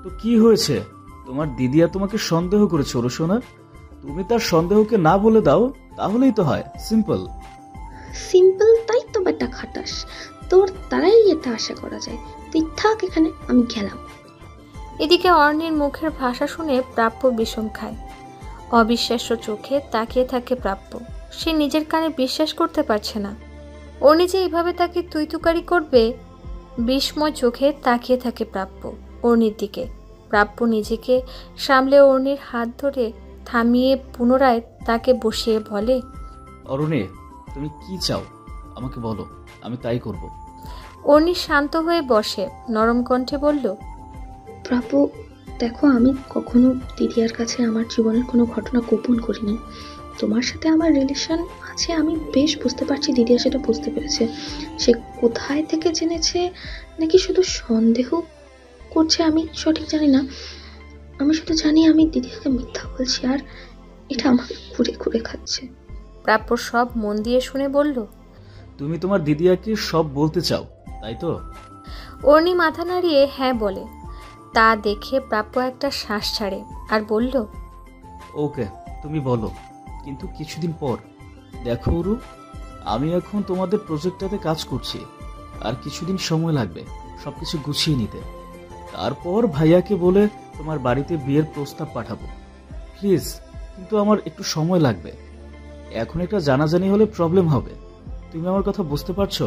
তো কি হয়েছে? তোমার দিদিয়া তোমাকে সন্দেহ করেছে সোনা। তুমি তার সন্দেহকে না বলে দাও, তাহলেই তো হয়। সিম্পল। সিম্পল তাই তো বেটা খাটাস, তোর তারাই এটা আশা করা যায়। তুই থাক এখানে, আমি গেলাম। এদিকে অর্ণির মুখের ভাষা শুনে প্রাপ্য বিষম খায়। অবিশ্বাস্য চোখে তাকিয়ে থাকে প্রাপ্য। সে নিজের কানে বিশ্বাস করতে পারছে না অর্ণি যে এইভাবে তাকে তুইতুকারি করবে। বিস্ময় চোখে তাকিয়ে থাকে প্রাপ্য অর্ণির দিকে। প্রাপ্য নিজেকে সামলে অর্ণির হাত ধরে থামিয়ে পুনরায় তাকে বসিয়ে বলে, অরুণে, তুমি কি চাও আমাকে বলো, আমি তাই করব। অর্ণি শান্ত হয়ে বসে নরম কণ্ঠে বলল, প্রাপু, দেখো, আমি কখনো দিদিয়ার কাছে আমার জীবনের কোনো ঘটনা গোপন করিনি। তোমার সাথে আমার রিলেশন আছে আমি বেশ বুঝতে পারছি, দিদিয়া সেটা বুঝতে পেরেছে। সে কোথায় থেকে জেনেছে নাকি শুধু সন্দেহ করছে আমি সঠিক জানি না। আমি শুধু জানি আমি দিদিয়াকে মিথ্যা বলছি, আর এটা আমাকে ঘুরে ঘুরে খাচ্ছে। প্রাপ্য সব মন দিয়ে শুনে বলল, তুমি তোমার দিদিয়াকে সব বলতে চাও, তাই তো? অর্ণি মাথা নাড়িয়ে হ্যাঁ বলে। তা দেখে প্রাপ্য একটা শ্বাস ছাড়ে আর বলল, ওকে, তুমি বলো, কিন্তু কিছুদিন পর। দেখো অরু, আমি এখন তোমাদের প্রজেক্টটাতে কাজ করছি, আর কিছুদিন সময় লাগবে সবকিছু গুছিয়ে নিতে। তারপর ভাইয়াকে বলে তোমার বাড়িতে বিয়ের প্রস্তাব পাঠাবো। প্লিজ, কিন্তু আমার একটু সময় লাগবে। এখন একটা জানাজানি হলে প্রবলেম হবে। তুমি আমার কথা বুঝতে পারছো?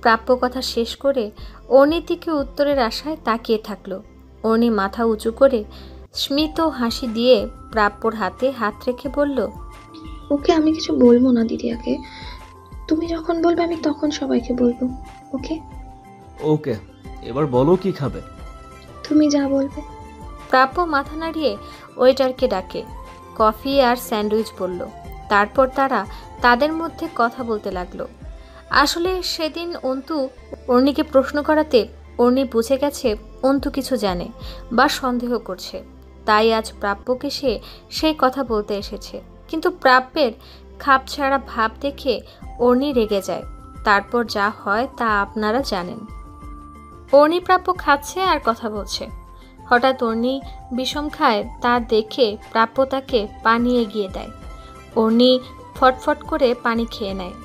প্রাপ্য কথা শেষ করে অর্ণির দিকে উত্তরের আশায় তাকিয়ে থাকলো। অর্ণি মাথা উঁচু করে স্মিত হাসি দিয়ে প্রাপ্যর হাতে হাত রেখে বলল, ওকে, আমি কিছু বলবো না দিদিয়াকে। তুমি যখন বলবে আমি তখন সবাইকে বলবো। ওকে ওকে, এবার বলো কি খাবে? তুমি যা বলবে। প্রাপ্য মাথা নাড়িয়ে ওয়েটারকে ডাকে কফি আর স্যান্ডউইচ বলল। তারপর তারা তাদের মধ্যে কথা বলতে লাগলো। আসলে সেদিন অন্তু অর্ণিকে প্রশ্ন করাতে অর্ণি বুঝে গেছে অন্তু কিছু জানে বা সন্দেহ করছে। তাই আজ প্রাপ্যকে সে সেই কথা বলতে এসেছে। কিন্তু প্রাপ্যের খাপছাড়া ভাব দেখে অর্ণি রেগে যায়। তারপর যা হয় তা আপনারা জানেন। অর্ণি প্রাপ্য খাচ্ছে আর কথা বলছে। হঠাৎ অর্ণি বিষম খায়, তা দেখে প্রাপ্য তাকে পানি এগিয়ে দেয়। অর্ণি ফটফট করে পানি খেয়ে নেয়।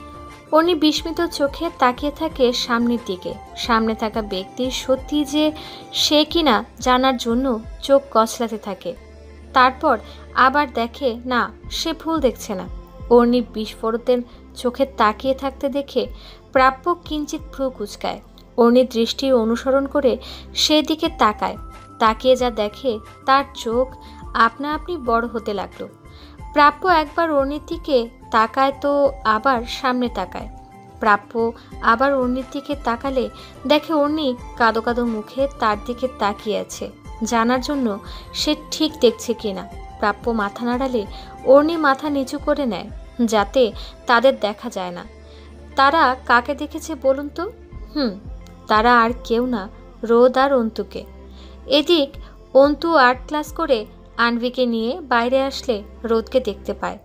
অর্ণি বিস্মিত চোখে তাকিয়ে থাকে সামনের দিকে। সামনে থাকা ব্যক্তি সত্যি যে সে কিনা জানার জন্য চোখ কচলাতে থাকে। তারপর আবার দেখে না, সে ভুল দেখছে না। অর্ণি বিস্ফোরতের চোখে তাকিয়ে থাকতে দেখে প্রাপ্য কিঞ্চিত ভ্রু কুঁচকায়। অর্ণির দৃষ্টি অনুসরণ করে সেদিকে তাকায়। তাকিয়ে যা দেখে তার চোখ আপনা আপনি বড় হতে লাগলো। প্রাপ্য একবার অর্ণির দিকে তাকায় তো আবার সামনে তাকায়। প্রাপ্য আবার অর্ণির দিকে তাকালে দেখে অর্ণি কাদো কাদো মুখে তার দিকে তাকিয়ে আছে, জানার জন্য সে ঠিক দেখছে কিনা। প্রাপ্য মাথা নাড়ালে অর্ণি মাথা নিচু করে নেয়, যাতে তাদের দেখা যায় না। তারা কাকে দেখেছে বলুন তো? তারা আর কেউ না, রোদ আর অন্তুকে। এদিক অন্তু আর্ট ক্লাস করে আনভিকে নিয়ে বাইরে আসলে রোদকে দেখতে পায়।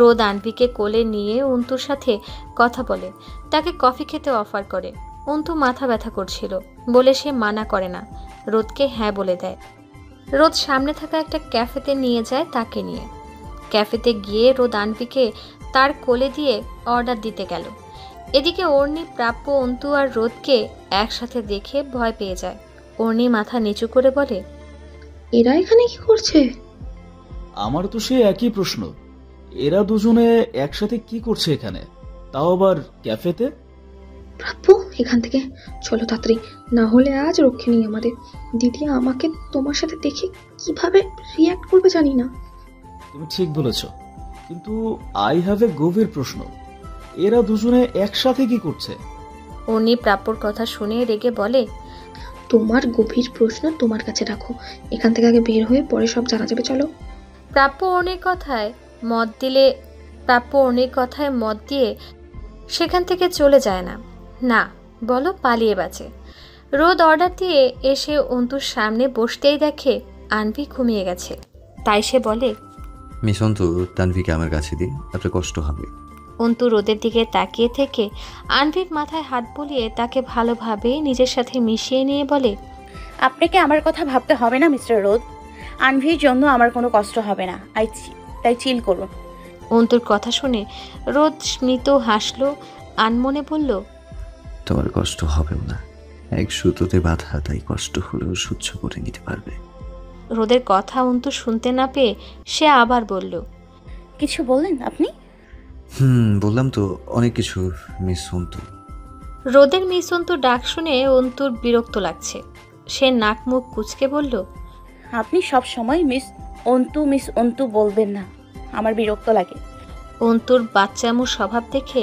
রোদ আনভিকে কোলে নিয়ে অন্তুর সাথে কথা বলে, তাকে কফি খেতে অফার করে। অন্তু মাথা ব্যথা করছিল বলে সে মানা করে না, রোদকে হ্যাঁ বলে দেয়। রোদ সামনে থাকা একটা ক্যাফেতে নিয়ে যায় তাকে নিয়ে। ক্যাফেতে গিয়ে রোদ আনভিকে তার কোলে দিয়ে অর্ডার দিতে গেল। এদিকে অর্ণি প্রাপ্য, অন্তু আর রোদকে একসাথে দেখে ভয় পেয়ে যায়। অর্ণি মাথা নিচু করে বলে, এরা এখানে কি করছে? আমার তো সে একই প্রশ্ন। এরা দুজনে একসাথে কি করছে এখানে, তাও আবার ক্যাফেতে? প্রাপ্য, এখান থেকে চলো তাড়াতাড়ি, না হলে আজ রক্ষে নেই আমাদের। দিদি আমাকে তোমার সাথে দেখে কিভাবে রিয়াক্ট করবে জানি না। তুমি ঠিক বলেছ, কিন্তু আই হ্যাভ এ গভীর প্রশ্ন। এরা দুজনে একসাথে কি করছে? অর্ণি প্রাপ্যর কথা শুনে রেগে বলে, তোমার গভীর প্রশ্ন তোমার কাছে রাখো, এখান থেকে আগে বের হয়ে পরে সব জানা যাবে। চলো। প্রাপ্য অর্ণির কথায় মত দিয়ে সেখান থেকে চলে যায় না। না বলো পালিয়ে বাঁচে। রোদ অর্ডার দিয়ে এসে অন্তুর সামনে বসতেই দেখে আনভি ঘুমিয়ে গেছে। তাই সে বলে, মিস অন্তু, তানভিকে আমার কাছে দিন, আপনার কষ্ট হবে। অন্তু রোদের দিকে তাকিয়ে থেকে আনভির মাথায় হাত বুলিয়ে তাকে ভালোভাবে নিজের সাথে মিশিয়ে নিয়ে বলে, আপনাকে আমার কথা ভাবতে হবে না মিস্টার রোদ। আনভির জন্য আমার কোনো কষ্ট হবে না, তাই চিল করুন। অন্তুর কথা শুনে রোদ স্মিত হাসলো, আনমনে বলল, তোমার কষ্ট হবেও না, এক সুতোতে বাঁধা, তাই কষ্ট হলেও সহ্য করে নিতে পারবে। রোদের কথা অন্তু শুনতে না পেয়ে সে আবার বলল, কিছু বললেন আপনি? বললাম তো অনেক কিছু মিস অন্তু। রোদের মিস অন্তু ডাক শুনে অন্তুর বিরক্ত লাগছে। সে নাক মুখ কুঁচকে বলল, আপনি সব সময় মিস অন্তু বলবেন না, আমার বিরক্ত লাগে। অন্তুর বাচ্চামো স্বভাব দেখে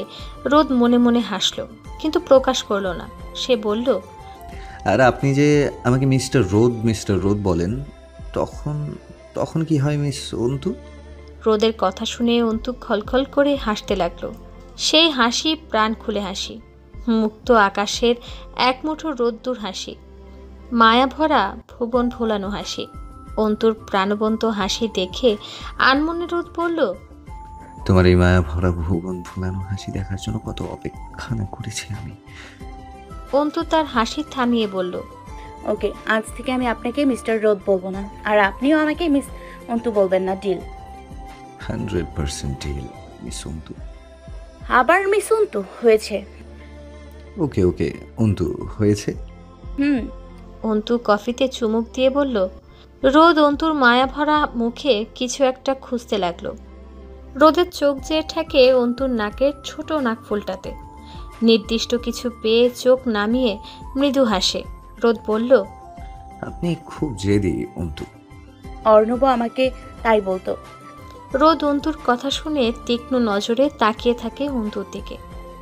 রোদ মনে মনে হাসলো, কিন্তু প্রকাশ করলো না। সে বলল, আর আপনি যে আমাকে মিস্টার রোদ বলেন, তখন তখন কি হয় মিস অন্তু? রোদের কথা শুনে অন্তু খলখল করে হাসতে লাগলো। সেই হাসি প্রাণ খুলে হাসি, মুক্ত আকাশের এক মুঠো রোদ্দুর হাসি, মায়া ভরা ভুবন ভোলানো হাসি। অন্তুর প্রাণবন্ত হাসি দেখে আনমনে রোদ বলল, তোমার এই মায়া ভরা ভুবন ভুলানো হাসি দেখার জন্য কত অপেক্ষা না করেছি আমি। অন্তু তার হাসি থামিয়ে বলল, ওকে, আজ থেকে আমি আপনাকে মিস্টার রোদ বলবো না, আর আপনিও আমাকে মিস অন্তু বলবেন না, ডিল? 100% deal miss Antu. আবার মিস অন্তু হয়েছে? ওকে অন্তু হয়েছে। অন্তু কফিতে চুমুক দিয়ে বলল। রোদ অন্তুর মায়া ভরা মুখে কিছু একটা খুঁজতে লাগলো। রোদের চোখ যে ঠেকে অন্তুর নাকের ছোট নাক ফুলটাতে। নির্দিষ্ট কিছু পেয়ে চোখ নামিয়ে মৃদু হাসে। রোদ বলল, আপনি খুব জেদি অন্তু। অর্ণব আমাকে তাই বলতো। রোদ অন্তুর কথা শুনে তীক্ষ্ণ নজরে তাকিয়ে থাকে অন্তুর দিকে।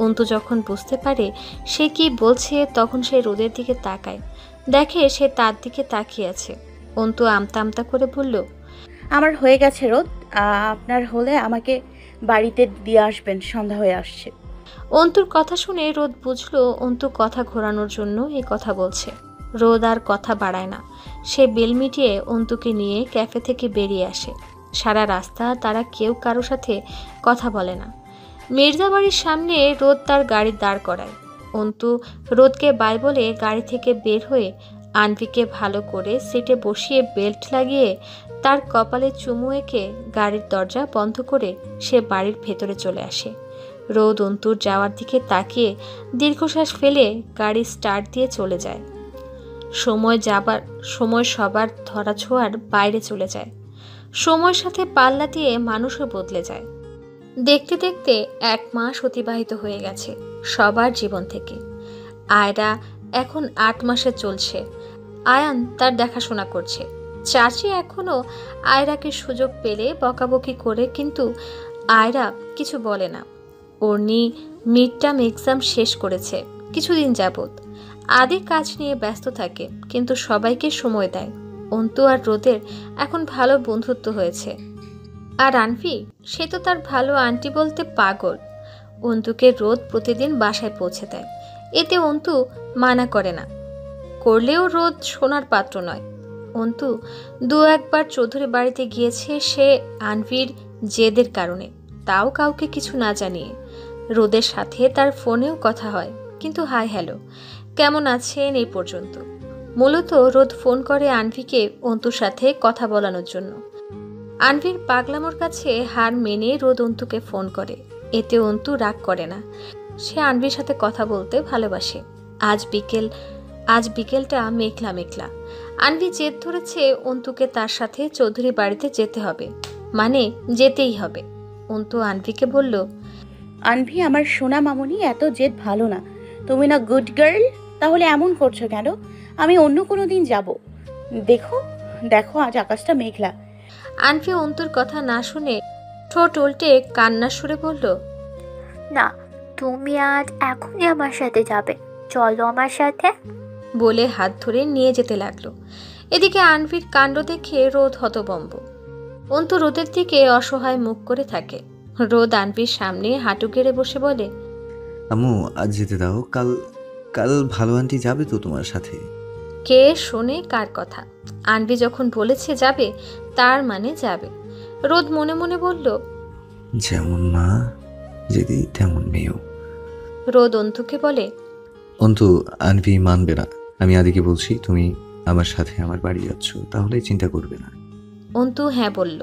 অন্তু যখন বুঝতে পারে সে কি বলছে, তখন সে রোদের দিকে তাকায়, দেখে সে তার দিকে তাকিয়ে আছে। অন্তু আমতা আমতা করে বলল, আমার হয়ে গেছে রোদ, আপনার হলে আমাকে বাড়িতে দিয়ে আসবেন, সন্ধ্যা হয়ে আসছে। অন্তুর কথা শুনে রোদ বুঝলো অন্তু কথা ঘোরানোর জন্য এই কথা বলছে। রোদ আর কথা বাড়ায় না, সে বেল মিটিয়ে অন্তুকে নিয়ে ক্যাফে থেকে বেরিয়ে আসে। সারা রাস্তা তারা কেউ কারো সাথে কথা বলে না। মির্জা বাড়ির সামনে রোদ তার গাড়ি দাঁড় করায়। অন্তু রোদকে বাই বলে গাড়ি থেকে বের হয়ে আনভিকে ভালো করে সিটে বসিয়ে বেল্ট লাগিয়ে তার কপালে চুমু এঁকে গাড়ির দরজা বন্ধ করে সে বাড়ির ভেতরে চলে আসে। রোদ অন্তুর যাওয়ার দিকে তাকিয়ে দীর্ঘশ্বাস ফেলে গাড়ি স্টার্ট দিয়ে চলে যায়। সময় সবার ধরাছোঁয়ার বাইরে চলে যায়। সময়ের সাথে পাল্লা দিয়ে মানুষও বদলে যায়। দেখতে দেখতে 1 মাস অতিবাহিত হয়ে গেছে সবার জীবন থেকে। আয়রা এখন 8 মাসে চলছে। আয়ান তার দেখাশোনা করছে। চাচি এখনো আয়রাকে সুযোগ পেলে বকাবকি করে, কিন্তু আয়রা কিছু বলে না। অর্নি মিড টার্ম এক্সাম শেষ করেছে কিছুদিন যাবৎ। আদি কাজ নিয়ে ব্যস্ত থাকে, কিন্তু সবাইকে সময় দেয়। অন্তু আর রোদের এখন ভালো বন্ধুত্ব হয়েছে। আর আনভি, সে তো তার ভালো আন্টি বলতে পাগল। অন্তুকে রোদ প্রতিদিন বাসায় পৌঁছে দেয়, এতে অন্তু মানা করে না। করলেও রোদ শোনার পাত্র নয়। অন্তু 2-1 বার চৌধুরী বাড়িতে গিয়েছে সে আনভির জেদের কারণে, তাও কাউকে কিছু না জানিয়ে। রোদের সাথে তার ফোনেও কথা হয়, কিন্তু হাই হ্যালো কেমন আছেন এই পর্যন্ত। মূলত রোদ ফোন করে আনভিকে অন্তুর সাথে কথা বলানোর জন্য। আনভির পাগলামোর কাছে হার মেনে রোদ অন্তুকে ফোন করে, এতে অন্তু রাগ করে না। সে আনভির সাথে কথা বলতে ভালোবাসে। আজ বিকেলটা মেঘলা মেঘলা। আনভি জেদ ধরেছে অন্তুকে তার সাথে চৌধুরী বাড়িতে যেতে হবে, মানে যেতেই হবে। অন্তু আনভিকে বলল, আনভি আমার সোনা মামুনি, এত জেদ ভালো না। তুমি না গুড গার্ল, তাহলে এমন করছো কেন? আমি অন্য কোনো দিন যাব। দেখো আজ আকাশটা মেঘলা। আনভি অন্তুর কথা না শুনে ঠোঁট উল্টে কান্নার সুরে বলল, না, তুমি আজ এখনই আমার সাথে যাবে, চলো আমার সাথে। বলে হাত ধরে নিয়ে যেতে লাগলো। এদিকে আনভির কাণ্ড দেখে রোদ হতবম্ব। অন্তু রোদের দিকে অসহায় মুখ করে থাকে। রোদ আনভির সামনে হাঁটু গেড়ে বসে বলে, আম্মু আজ যেতে দাও, কাল ভালো আন্টি যাবে তো তোমার সাথে। কে শোনে কার কথা? আনভি যখন বলেছে যাবে, তার মানে যাবে। রোদ মনে মনে বলল, যেমন মা যদি তেমন মেয়েও। রোদ অন্তুকে বলে, অন্তু আনভি মানবে না, আমি আদিকে বলছি তুমি আমার সাথে আমার বাড়ি যাচ্ছ, তাহলে চিন্তা করবে না। অন্তু হ্যাঁ বলল।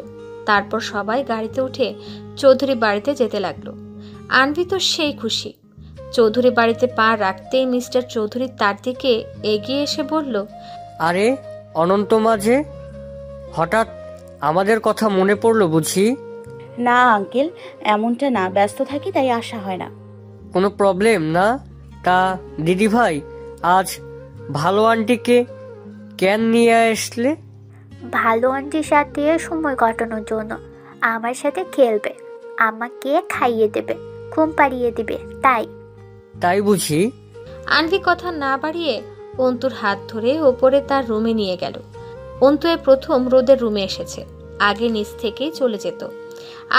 তারপর সবাই গাড়িতে উঠে চৌধুরী বাড়িতে যেতে লাগলো। আনভি তো সেই খুশি। চৌধুরী বাড়িতে পা রাখতেই মিস্টার চৌধুরী তার দিকে এগিয়ে এসে বলল, আরে অনন্ত মাঝে হঠাৎ আমাদের কথা মনে পড়লো বুঝি? না আঙ্কেল, এমনটা না, ব্যস্ত থাকি তাই আসা হয় না। কোনো প্রবলেম না? তা দিদি ভাই, আজ ভালো আন্টিকে কেন নিয়ে আসলে? ভালো আন্টির সাথে সময় কাটানোর জন্য। আমার সাথে খেলবে, আমাকে খাইয়ে দেবে, ঘুম পাড়িয়ে দিবে, তাই। তাই বুঝি? আনভি কথা না বাড়িয়ে অন্তুর হাত ধরে ওপরে তার রুমে নিয়ে গেল। অন্তু এ প্রথম রোদের রুমে এসেছে। আগে নিচ থেকেই চলে যেত।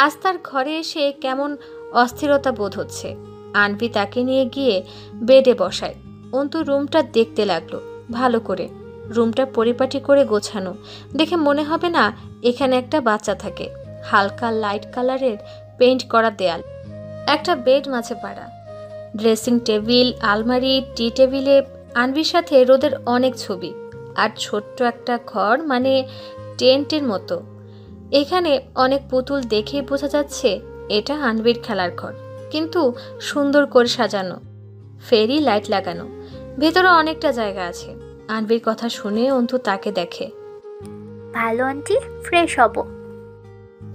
আজ তার ঘরে এসে কেমন অস্থিরতা বোধ হচ্ছে। আনভি তাকে নিয়ে গিয়ে বেডে বসায়। অন্তু রুমটা দেখতে লাগলো ভালো করে। রুমটা পরিপাটি করে গোছানো, দেখে মনে হবে না এখানে একটা বাচ্চা থাকে। হালকা লাইট কালারের পেইন্ট করা দেয়াল, একটা বেড মাঝে পাড়া, ড্রেসিং টেবিল, আলমারি, টি টেবিলে আনভির সাথে রোদের অনেক ছবি, আর ছোট্ট একটা ঘর, মানে টেন্টের মতো। এখানে অনেক পুতুল দেখেই বোঝা যাচ্ছে এটা আনভির খেলার ঘর, কিন্তু সুন্দর করে সাজানো, ফেরি লাইট লাগানো। ভেতরে অনেকটা জায়গা আছে। আনভির কথা শুনে অন্তু তাকে দেখে। ভালো আন্টি, ফ্রেশ হব।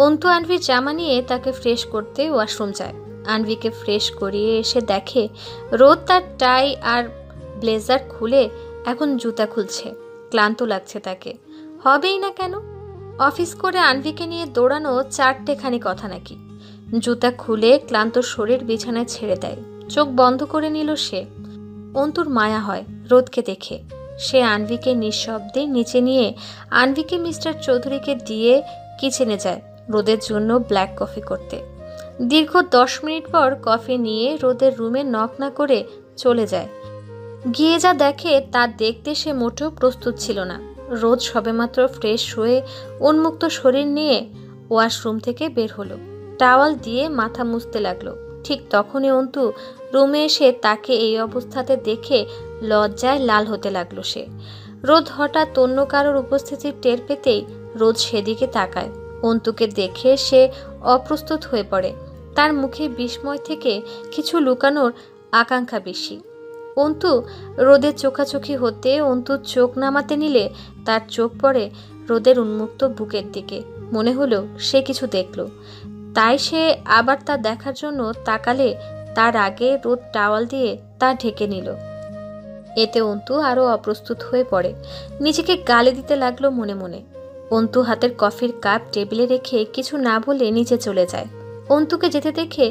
অন্তু আনভির জামা নিয়ে তাকে ফ্রেশ করতে ওয়াশরুম যায়। আনভিকে ফ্রেশ করিয়ে এসে দেখে রোদ তার টাই আর ব্লেজার খুলে এখন জুতা খুলছে। ক্লান্ত লাগছে তাকে, হবেই না কেন। অফিস করে আনভিকে নিয়ে দৌড়ানো 4টেখানি কথা নাকি। জুতা খুলে ক্লান্ত শরীর বিছানায় ছেড়ে দেয়। চোখ বন্ধ করে নিল সে। অন্তুর মায়া হয় রোদকে দেখে। সে আনভিকে নিঃশব্দে নিচে নিয়ে আনভিকে মিস্টার চৌধুরীকে দিয়ে কিচেনে যায় রোদের জন্য ব্ল্যাক কফি করতে। দীর্ঘ 10 মিনিট পর কফি নিয়ে রোদের রুমে নক না করে চলে যায়। গিয়ে যা দেখে তা দেখতে সে মোটেও প্রস্তুত ছিল না। রোদ সবেমাত্র ফ্রেশ হয়ে উন্মুক্ত শরীর নিয়ে ওয়াশরুম থেকে বের হলো। টাওয়াল দিয়ে মাথা মুছতে লাগলো। ঠিক তখনই অন্তু রুমে এসে তাকে এই অবস্থাতে দেখে লজ্জায় লাল হতে লাগলো সে। রোদ হঠাৎ অন্য কারোর উপস্থিতির টের পেতেই রোদ সেদিকে তাকায়। অন্তুকে দেখে সে অপ্রস্তুত হয়ে পড়ে। তার মুখে বিস্ময় থেকে কিছু লুকানোর আকাঙ্ক্ষা বেশি। অন্তু রোদের চোখাচোখি হতে অন্তু চোখ নামাতে নিলে তার চোখ পড়ে রোদের উন্মুক্ত বুকের দিকে। মনে হলো সে কিছু দেখল, তাই সে আবার তা দেখার জন্য তাকালে তার আগে রোদ টাওয়াল দিয়ে তা ঢেকে নিল। এতে অন্তু আরো অপ্রস্তুত হয়ে পড়ে। নিজেকে গালি দিতে লাগলো মনে মনে। অন্তু হাতের কফির কাপ টেবিলে রেখে কিছু না বলে নিচে চলে যায়। অন্তুকে যেতে দেখে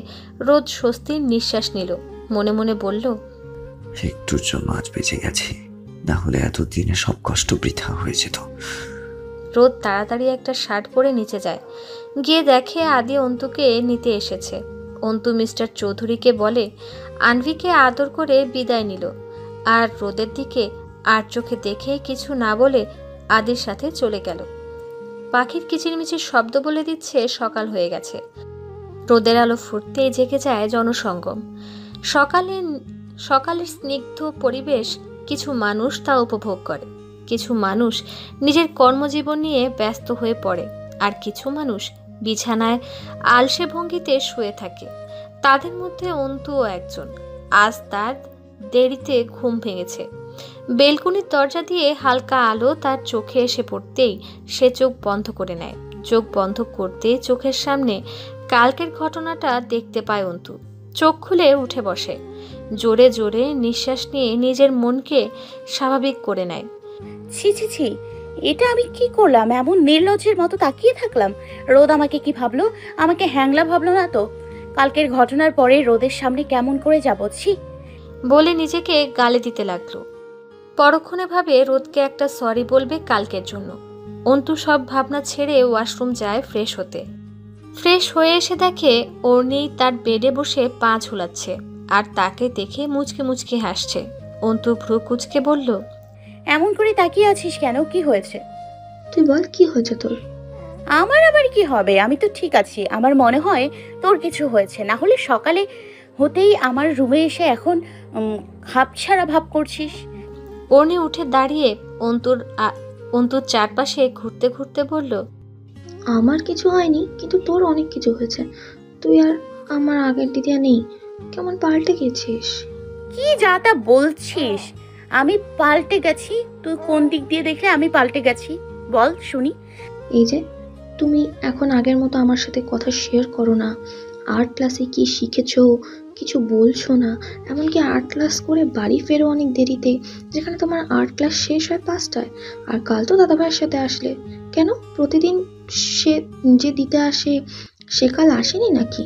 রোদ স্বস্তির নিঃশ্বাস নিল। মনে মনে বলল, একটুর জন্য আজ বেঁচে গেছি, না হলে এতদিনে সব কষ্ট বৃথা হয়ে যেত। রোদ তাড়াতাড়ি একটা শার্ট পরে নিচে যায়। গিয়ে দেখে আদি অন্তুকে নিতে এসেছে। অন্তু মিস্টার চৌধুরীকে বলে আনভিকে আদর করে বিদায় নিল, আর রোদের দিকে আর চোখে দেখে কিছু না বলে আদির সাথে চলে গেল। পাখির কিচিরমিচির শব্দ বলে দিচ্ছে সকাল হয়ে গেছে। রোদের আলো ফুটতেই জেগে যায় জনসঙ্গম। সকালের স্নিগ্ধ পরিবেশ কিছু মানুষ তা উপভোগ করে। কিছু মানুষ নিজের কর্মজীবন নিয়ে ব্যস্ত হয়ে পড়ে, আর কিছু মানুষ বিছানায় আলসে ভঙ্গিতে শুয়ে থাকে। তাদের মধ্যে অন্তুও একজন। আজ তার দেরিতে ঘুম ভেঙেছে। বেলকুনির দরজা দিয়ে হালকা আলো তার চোখে এসে পড়তেই সে চোখ বন্ধ করে নেয়। চোখ বন্ধ করতে চোখের সামনে কালকের ঘটনাটা দেখতে পায় অন্তু। চোখ খুলে উঠে বসে। জোরে জোরে নিঃশ্বাস নিয়ে নিজের মনকে স্বাভাবিক করে নেয়। ছি ছি ছি, এটা আমি কি করলাম? এমন নির্লজ্জের মতো তাকিয়ে থাকলাম। রোদ আমাকে কি ভাবলো? আমাকে হ্যাংলা ভাবলো না তো? কালকের ঘটনার পরে রোদের সামনে কেমন করে যাব? ছি বলে নিজেকে গালে দিতে লাগলো। পরক্ষণে ভাবে রোদকে একটা সরি বলবে কালকের জন্য। অন্তু সব ভাবনা ছেড়ে ওয়াশরুম যায় ফ্রেশ হতে। ফ্রেশ হয়ে এসে দেখে অর্ণি তার বেডে বসে পা ঝুলাচ্ছে, আর তাকে দেখে মুচকে মুচকে হাসছে। অন্তু ভ্রু কুচকে বলল, এমন করে তাকিয়ে আছিস কেন? কি হয়েছে? তুই বল, কি হয়েছে তোর? আমার আবার কি হবে? আমি তো ঠিক আছি। আমার মনে হয় তোর কিছু হয়েছে, না হলে সকালে হতেই আমার রুমে এসে এখন খাপছাড়া ভাব করছিস। অর্ণি উঠে দাঁড়িয়ে অন্তুর চারপাশে ঘুরতে ঘুরতে বলল, আমার কিছু হয়নি, কিন্তু তোর অনেক কিছু হয়েছে। তুই আর আমার আগের দিদিয়া নেই, কেমন পাল্টে গেছিস। কি যা তা বলছিস? আমি পাল্টে গেছি? তুই কোন দিক দিয়ে দেখলে আমি পাল্টে গেছি বল শুনি। এই যে তুমি এখন আগের মতো আমার সাথে কথা শেয়ার করো না। আর্ট ক্লাসে কি শিখেছো কিছু বলছো না, এমনকি আর্ট ক্লাস করে বাড়ি ফেরো অনেক দেরিতে, যেখানে তোমার আর্ট ক্লাস শেষ হয় 5টায়। আর কাল তো দাদাভাইয়ের সাথে আসলে, কেন প্রতিদিন সে যে দিতে আসে সে কাল আসেনি নাকি?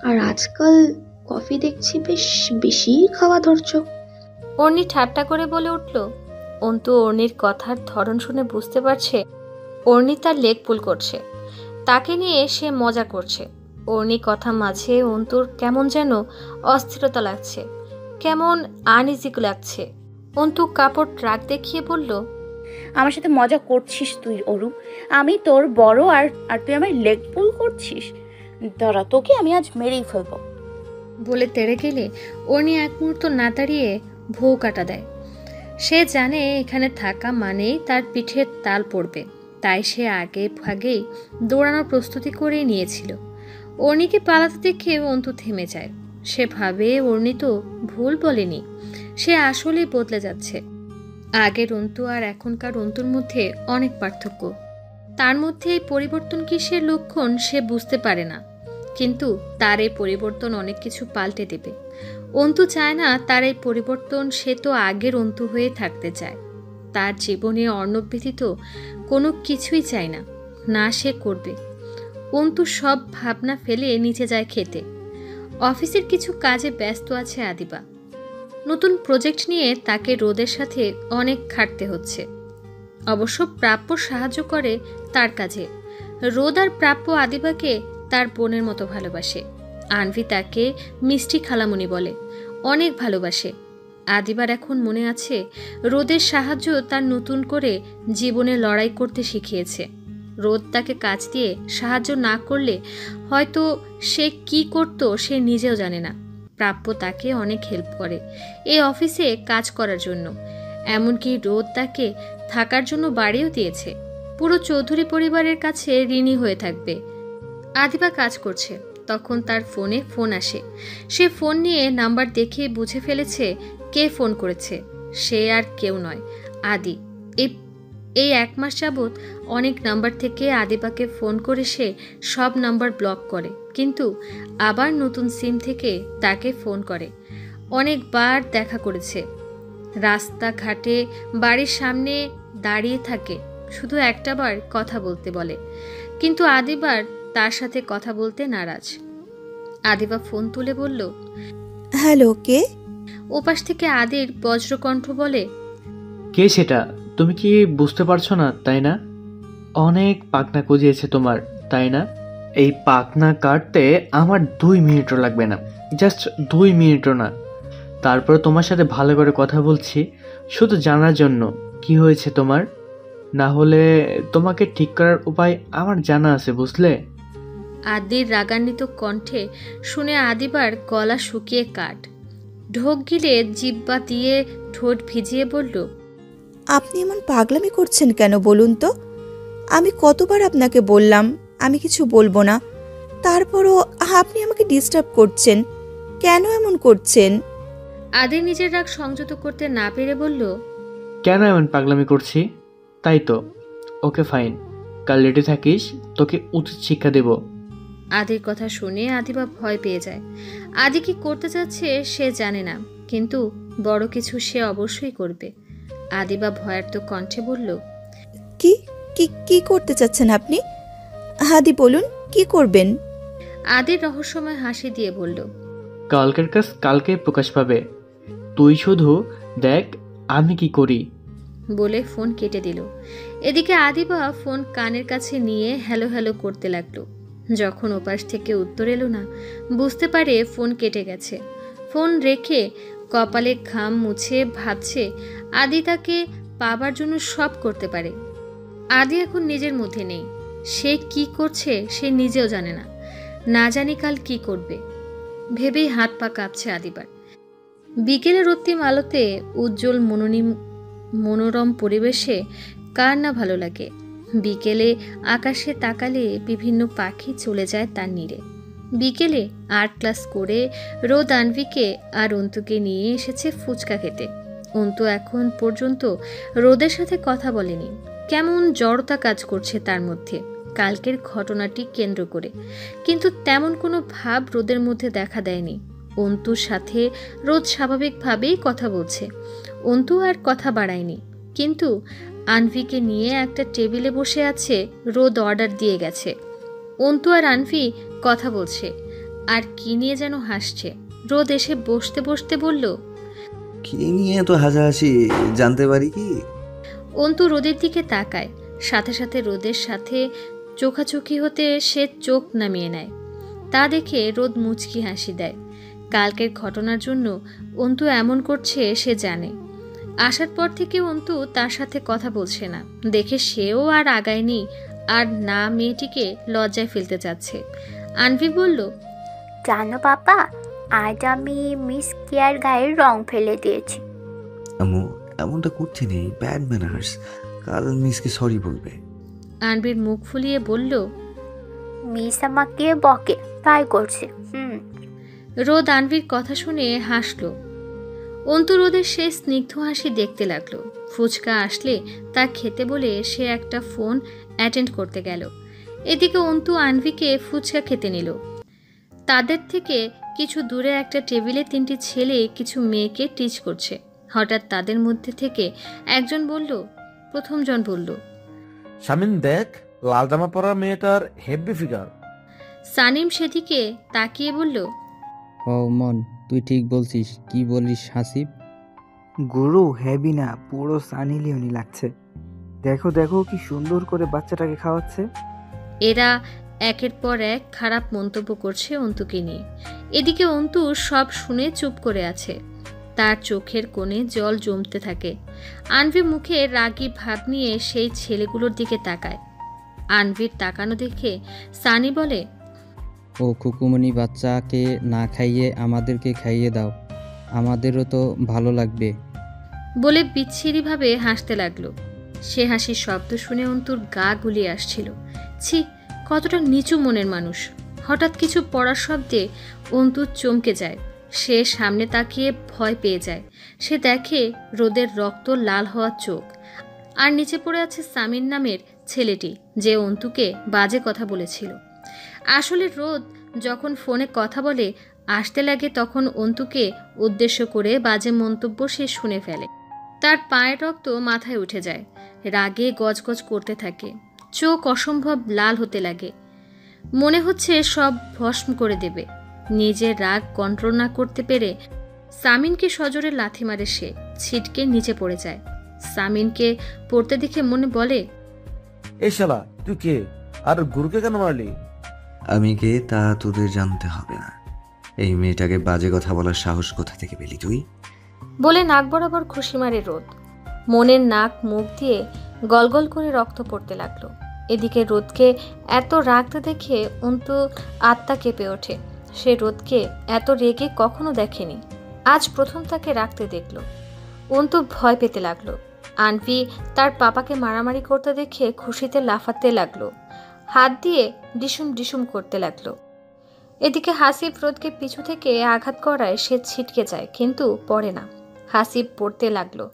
আর আজকাল কফি দেখছি বেশ বেশি খাওয়া ধরছো। অর্ণি ঠাট্টা করে বলে উঠল। অন্তু অর্ণির কথার ধরন শুনে বুঝতে পারছে অর্ণি তার লেগ পুল করছে, তাকে নিয়ে সে মজা করছে। অর্ণি কথা মাঝে অন্তুর কেমন যেন অস্থিরতা লাগছে, কেমন আনইজি লাগছে। অন্তু কাপড় ট্রাক দেখিয়ে বলল, আমার সাথে মজা করছিস তুই অরু? আমি তোর বড় আর আর তুই আমার লেগ পুল করছিস? দাঁড়া, তোকে আমি আজ মেরেই ফেলবো। বলে তেড়ে গেলে অর্ণি এক মুহূর্ত না দাঁড়িয়ে ভৌ কাটা দেয়। সে জানে এখানে থাকা মানেই তার পিঠের তাল পড়বে, তাই সে আগে ভাগেই দৌড়ানোর প্রস্তুতি করে নিয়েছিল। অর্ণিকে পালাতে দেখে অন্তু থেমে যায়। সে ভাবে অর্ণি তো ভুল বলেনি, সে আসলেই বদলে যাচ্ছে। আগের অন্তু আর এখনকার অন্তুর মধ্যে অনেক পার্থক্য। তার মধ্যে এই পরিবর্তন কিসের লক্ষণ সে বুঝতে পারে না, কিন্তু তার এই পরিবর্তন অনেক কিছু পাল্টে দেবে। অন্তু চায় না তার এই পরিবর্তন, সে তো আগের অন্তু হয়ে থাকতে চায়। তার জীবনে অর্ণব ব্যতীত কোনো কিছুই চায় না, না সে করবে। অন্তু সব ভাবনা ফেলে নিচে যায় খেতে। অফিসের কিছু কাজে ব্যস্ত আছে আদিবা। নতুন প্রজেক্ট নিয়ে তাকে রোদের সাথে অনেক খাটতে হচ্ছে। অবশ্য প্রাপ্য সাহায্য করে তার কাজে। রোদ আর প্রাপ্য আদিবাকে তার বোনের মতো ভালোবাসে। আনভি তাকে মিষ্টি খালামুনি বলে, অনেক ভালোবাসে। আদিবার এখন মনে আছে রোদের সাহায্য তার নতুন করে জীবনে লড়াই করতে শিখিয়েছে। রোদ তাকে কাজ দিয়ে সাহায্য না করলে হয়তো সে কি করত সে নিজেও জানে না। প্রাপ্য তাকে অনেক হেল্প করে এই অফিসে কাজ করার জন্য, এমনকি রোদ তাকে থাকার জন্য বাড়িও দিয়েছে। পুরো চৌধুরী পরিবারের কাছে ঋণী হয়ে থাকবে। আদিবা কাজ করছে, তখন তার ফোনে ফোন আসে। সে ফোন নিয়ে নাম্বার দেখে বুঝে ফেলেছে কে ফোন করেছে। সে আর কেউ নয়, আদি। এই 1 মাস যাবৎ অনেক নাম্বার থেকে আদিবাকে ফোন করে সে সব নাম্বার ব্লক করে, কিন্তু আবার নতুন সিম থেকে তাকে ফোন করে। অনেকবার দেখা করেছে, রাস্তাঘাটে বাড়ির সামনে দাঁড়িয়ে থাকে, শুধু একটাবার কথা বলতে বলে, কিন্তু আদিবার তার সাথে কথা বলতে নারাজ। আদিবা ফোন তুলে বলল, হ্যালো, কে? ওপাশ থেকে আদির বজ্রকণ্ঠ বলে, কে সেটা? তুমি কি বুঝতে পারছো না তাই না? অনেক পাকনা গজিয়েছে তোমার তাই না? এই পাকনা কাটতে আমার 2 মিনিটও লাগবে না, জাস্ট 2 মিনিটও না। তারপর তোমার সাথে ভালো করে কথা বলছি শুধু জানার জন্য কি হয়েছে তোমার। না হলে তোমাকে ঠিক করার উপায় আমার জানা আছে, বুঝলে? আদির রাগান্বিত কণ্ঠে শুনে আদিবার গলা শুকিয়ে কাঠ। ঢোক গিলে জিব্বা দিয়ে ঠোঁট ভিজিয়ে বলল, আপনি এমন পাগলামি করছেন কেন বলুন তো? আমি কতবার আপনাকে বললাম আমি কিছু বলবো না, তারপরও আপনি আমাকে ডিস্টার্ব করছেন। কেন এমন করছেন? আদি নিজের রাগ সংযত করতে না পেরে বলল, কেন এমন পাগলামি করছি? তাই তো। ওকে ফাইন, কাল রেডি থাকিস, তোকে উচিত শিক্ষা দেব। আদির কথা শুনে আদিবা ভয় পেয়ে যায়। আদি কি করতে চাচ্ছে সে জানে না, কিন্তু বড় কিছু সে অবশ্যই করবে। আদিবা ভয়ার্ত কণ্ঠে বলল, কি কি কি করতে চাচ্ছেন আপনি? হাদি বলুন, কি করবেন? আদির রহস্যময় হাসি দিয়ে বলল, কালকের কাজ কালকেই প্রকাশ পাবে, তুই শুধু দেখ আমি কি করি। বলে ফোন কেটে দিল। এদিকে আদিবা ফোন কানের কাছে নিয়ে হ্যালো হ্যালো করতে লাগলো। যখন ওপাশ থেকে উত্তর এলো না, বুঝতে পারে ফোন কেটে গেছে। ফোন রেখে কপালে ঘাম মুছে ভাবছে আদি তাকে পাবার জন্য সব করতে পারে। আদি এখন নিজের মধ্যে নেই, সে কি করছে সে নিজেও জানে না, না জানি কাল কি করবে ভেবেই হাত পা কাঁপছে আদিবার। বিকেলের রক্তিম আলোতে উজ্জ্বল মনোরম পরিবেশে কার না ভালো লাগে। বিকেলে আকাশে তাকালে বিভিন্ন পাখি চলে যায় তার নীড়ে। বিকেলে আর্ট ক্লাস করে রোদ আনভিকে আর অন্তুকে নিয়ে এসেছে ফুচকা খেতে। অন্তু এখন পর্যন্ত রোদের সাথে কথা বলেনি। কেমন জড়তা কাজ করছে তার মধ্যে কালকের ঘটনাটি কেন্দ্র করে, কিন্তু তেমন কোনো ভাব রোদের মধ্যে দেখা দেয়নি। অন্তুর সাথে রোদ স্বাভাবিকভাবেই কথা বলছে। অন্তু আর কথা বাড়ায়নি, কিন্তু আনভিকে নিয়ে একটা টেবিলে বসে আছে। রোদ অর্ডার দিয়ে গেছে। অন্তু আর আনভি কথা বলছে আর কি নিয়ে যেন হাসছে। রোদ এসে বসতে বসতে বলল, কি নিয়ে তো হাসাহাসি জানতে পারি কি? অন্তু রোদের দিকে তাকায়, সাথে সাথে রোদের সাথে চোখাচোখি হতে সে চোখ নামিয়ে নেয়। তা দেখে রোদ মুচকি হাসি দেয়। কালকের ঘটনার জন্য অন্তু এমন করছে সে জানে। আসার পর থেকে অন্তু তার সাথে কথা বলছে না দেখে সেও আর আগায়নি, আর না মেয়েটিকে লজ্জায় ফেলতে চাচ্ছে। আনভি বলল, জানো বাবা, আজ আমি মিস কেয়ার গায়ের রং ফেলে দিয়েছি। আম্মু এমনটা করতে নেই, ব্যাড ম্যানার্স। কাল মিসকে সরি বলবে। আনভির মুখ ফুলিয়ে বলল, মিস আমাকে বকে, তাই করছে। রোদ আনভির কথা শুনে হাসলো। অন্তু রোদের সেই স্নিগ্ধ হাসি দেখতে লাগলো। ফুচকা আসলে তা খেতে বলে সে একটা ফোন অ্যাটেন্ড করতে গেল। এদিকে অন্তু আনভিকে ফুচকা খেতে নিল। তাদের থেকে কিছু দূরে একটা টেবিলে 3টি ছেলে কিছু মেয়েকে টিচ করছে। হঠাৎ তাদের মধ্যে থেকে একজন বলল, প্রথমজন বলল, শামিন দেখ, লাল জামা পরা মেয়েটার হেভি ফিগার। সানিম সেদিকে তাকিয়ে বলল, ও মন, তুই ঠিক বলছিস। কি বলিস হাসিব? গুরু হেভি না, পুরো সানি লিওনি লাগছে। দেখো দেখো কি সুন্দর করে বাচ্চাটাকে খাওয়াচ্ছে। এরা একের পর এক খারাপ মন্তব্য করছে অন্তুকে নিয়ে। এদিকে অন্তু সব শুনে চুপ করে আছে। তার চোখের কোণে জল জমতে থাকে। আনভি মুখে রাগী ভাব নিয়ে সেই ছেলেগুলোর দিকে তাকায়। আনভির তাকানো দেখে সানি বলে, ও খুকুমনি, বাচ্চাকে না খাইয়ে আমাদেরকে খাইয়ে দাও, আমাদেরও তো ভালো লাগবে। বলে বিচ্ছিরিভাবে হাসতে লাগলো। সে হাসির শব্দ শুনে অন্তুর গা গুলিয়ে আসছিল। ছি, কতটা নিচু মনের মানুষ। হঠাৎ কিছু পড়ার শব্দে অন্তু চমকে যায়। সে সামনে তাকিয়ে ভয় পেয়ে যায়। সে দেখে রোদের রক্ত লাল হওয়া চোখ, আর নিচে পড়ে আছে সামিন নামের ছেলেটি, যে অন্তুকে বাজে কথা বলেছিল। আসলে রোদ যখন ফোনে কথা বলে আসতে লাগে, তখন অন্তুকে উদ্দেশ্য করে বাজে মন্তব্য সে শুনে ফেলে। তার পায়ের রক্ত মাথায় উঠে যায়। রাগে গজগজ করতে থাকে। চোখ অসম্ভব লাল হতে লাগে। মনে হচ্ছে সব ভস্ম করে দেবে। নিজের রাগ কন্ট্রোল না করতে পেরে সামিনকে সজোরে লাথি মারে সে। ছিটকে নিচে পড়ে যায়। সামিনকে পড়তে দেখে মনে বলে, এই শালা তুই কে, আর গুরুকে কেন মারলি? আমি কে তা তোদের জানতে হবে না। এই মেয়েটাকে বাজে কথা বলার সাহস কোথা থেকে পেলি তুই? বলে নাক বরাবর খুশি মারে রোদ। মনের নাক মুখ দিয়ে গলগল করে রক্ত পড়তে লাগলো। এদিকে রোদকে এত রাগতে দেখে অন্তু আত্মা কেঁপে ওঠে। সে রোদকে এত রেগে কখনো দেখেনি, আজ প্রথম তাকে রাখতে দেখল। অন্তু ভয় পেতে লাগলো। আনভি তার পাপাকে মারামারি করতে দেখে খুশিতে লাফাতে লাগলো, হাত দিয়ে ডিসুম ডিসুম করতে লাগলো। এদিকে হাসিব রোদকে পিছু থেকে আঘাত করায় সে ছিটকে যায়, কিন্তু পড়ে না। হাসিব পড়তে লাগলো,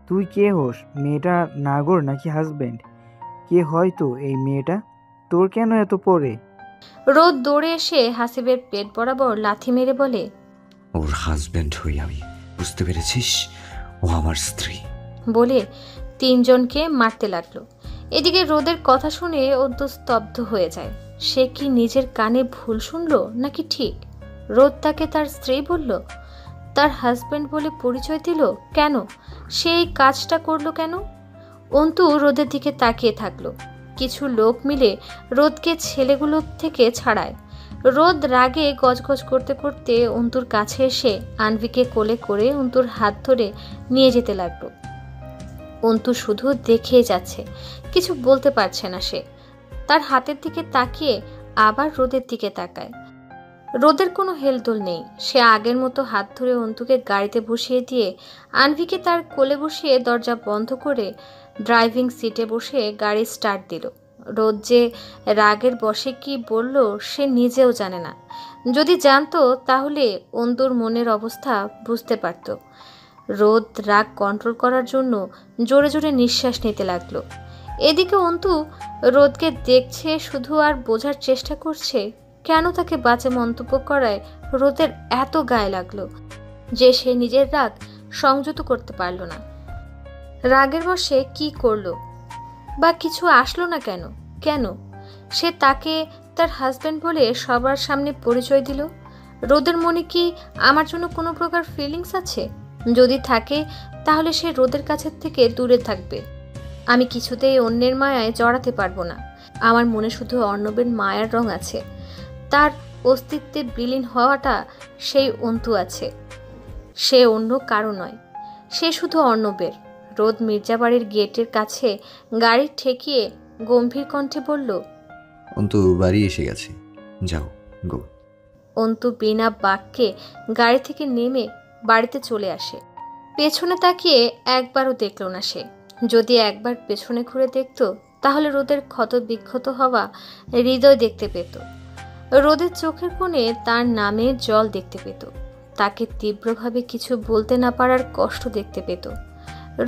তুই কে হোস? মেয়েটা নাগর নাকি হাজবেন্ড? কে হয়তো এই মেয়েটা, তোর কেন এত পড়ে? রোদ দৌড়ে এসে হাসিবের পেট বরাবর লাথি মেরে বলে, ওর হাজবেন্ড হই আমি, বুঝতে পেরেছিস? ও আমার স্ত্রী। বলে 3 জনকে মারতে লাগলো। এদিকে রোদের কথা শুনে অন্তু স্তব্ধ হয়ে যায়। সে কি নিজের কানে ভুল শুনলো নাকি ঠিক? রোদ তাকে তার স্ত্রী বলল, তার হাজবেন্ড বলে পরিচয় দিল কেন? সে এই কাজটা করলো কেন? অন্তু রোদের দিকে তাকিয়ে থাকলো। কিছু লোক মিলে রোদকে ছেলেগুলোর থেকে ছাড়ায়। রোদ রাগে গজগজ করতে করতে অন্তুর কাছে এসে আনভিকে কোলে করে অন্তুর হাত ধরে নিয়ে যেতে লাগলো। অন্তু শুধু দেখেই যাচ্ছে, কিছু বলতে পারছে না সে। তার হাতের দিকে তাকিয়ে আবার রোদের দিকে তাকায়। রোদের কোনো হেলদোল নেই। সে আগের মতো হাত ধরে অন্তুকে গাড়িতে বসিয়ে দিয়ে আনভিকে তার কোলে বসিয়ে দরজা বন্ধ করে ড্রাইভিং সিটে বসে গাড়ি স্টার্ট দিল। রোদ যে রাগের বশে কি বলল সে নিজেও জানে না। যদি জানতো তাহলে অন্তুর মনের অবস্থা বুঝতে পারত। রোদ রাগ কন্ট্রোল করার জন্য জোরে জোরে নিঃশ্বাস নিতে লাগলো। এদিকে অন্তু রোদকে দেখছে শুধু আর বোঝার চেষ্টা করছে কেন তাকে বাজে মন্তব্য করায় রোদের এত গায়ে লাগলো যে সে নিজের রাগ সংযত করতে পারল না। রাগের বশে কি করলো বা কিছু আসলো না কেন? কেন সে তাকে তার হাজব্যান্ড বলে সবার সামনে পরিচয় দিল? রোদের মনে কি আমার জন্য কোনো প্রকার ফিলিংস আছে? যদি থাকে তাহলে সে রোদের কাছের থেকে দূরে থাকবে। আমি কিছুতেই অন্যের মায়ায় জড়াতে পারবো না। আমার মনে শুধু অর্ণবের মায়ার রং আছে। তার অস্তিত্বে বিলীন হওয়াটা সেই অন্তু আছে। সে অন্য কারো নয়, সে শুধু অর্ণবের। রোদ মির্জাবাড়ির গেটের কাছে গাড়ি ঠেকিয়ে গম্ভীর কণ্ঠে বলল, অন্তু বাড়ি এসে গেছে, যাও গো। অন্তু বিনা বাক্যে গাড়ি থেকে নেমে বাড়িতে চলে আসে। পেছনে তাকিয়ে একবারও দেখল না সে। যদি একবার পেছনে ঘুরে দেখত তাহলে রোদের ক্ষত বিক্ষত হওয়া হৃদয় দেখতে পেত। রোদের চোখের কোণে তার নামে জল দেখতে পেত। তাকে তীব্রভাবে কিছু বলতে না পারার কষ্ট দেখতে পেত।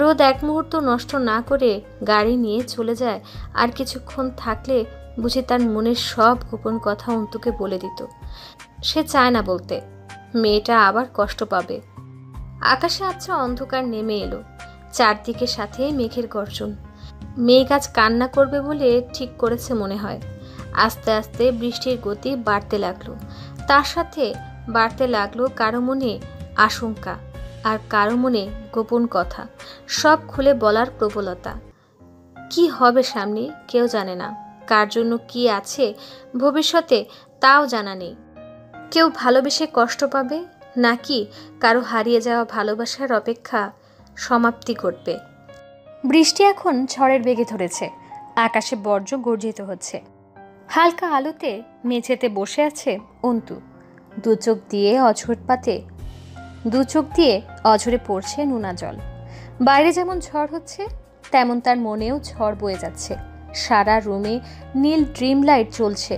রোদ এক মুহূর্ত নষ্ট না করে গাড়ি নিয়ে চলে যায়। আর কিছুক্ষণ থাকলে বুঝি তার মনের সব গোপন কথা অন্তুকে বলে দিত। সে চায় না বলতে, মেয়েটা আবার কষ্ট পাবে। আকাশে আচ্ছা অন্ধকার নেমে এলো। চারদিকে সাথে মেঘের গর্জন। মেঘ আজ কান্না করবে বলে ঠিক করেছে মনে হয়। আস্তে আস্তে বৃষ্টির গতি বাড়তে লাগলো। তার সাথে বাড়তে লাগলো কারো মনে আশঙ্কা আর কারো মনে গোপন কথা, সব খুলে বলার প্রবলতা। কি হবে সামনে কেউ জানে না। কার জন্য কি আছে ভবিষ্যতে তাও জানা নেই। কেউ ভালোবেসে কষ্ট পাবে নাকি কারো হারিয়ে যাওয়া ভালোবাসার অপেক্ষা সমাপ্তি ঘটবে। বৃষ্টি এখন ঝড়ের বেগে ধরেছে। আকাশে বর্জ্য গর্জিত হচ্ছে। হালকা আলোতে মেঝেতে বসে আছে অন্তু। দু চোখ দিয়ে অঝরে পড়ছে নোনা জল। বাইরে যেমন ঝড় হচ্ছে তেমন তার মনেও ঝড় বয়ে যাচ্ছে। সারা রুমে নীল ড্রিম লাইট জ্বলছে।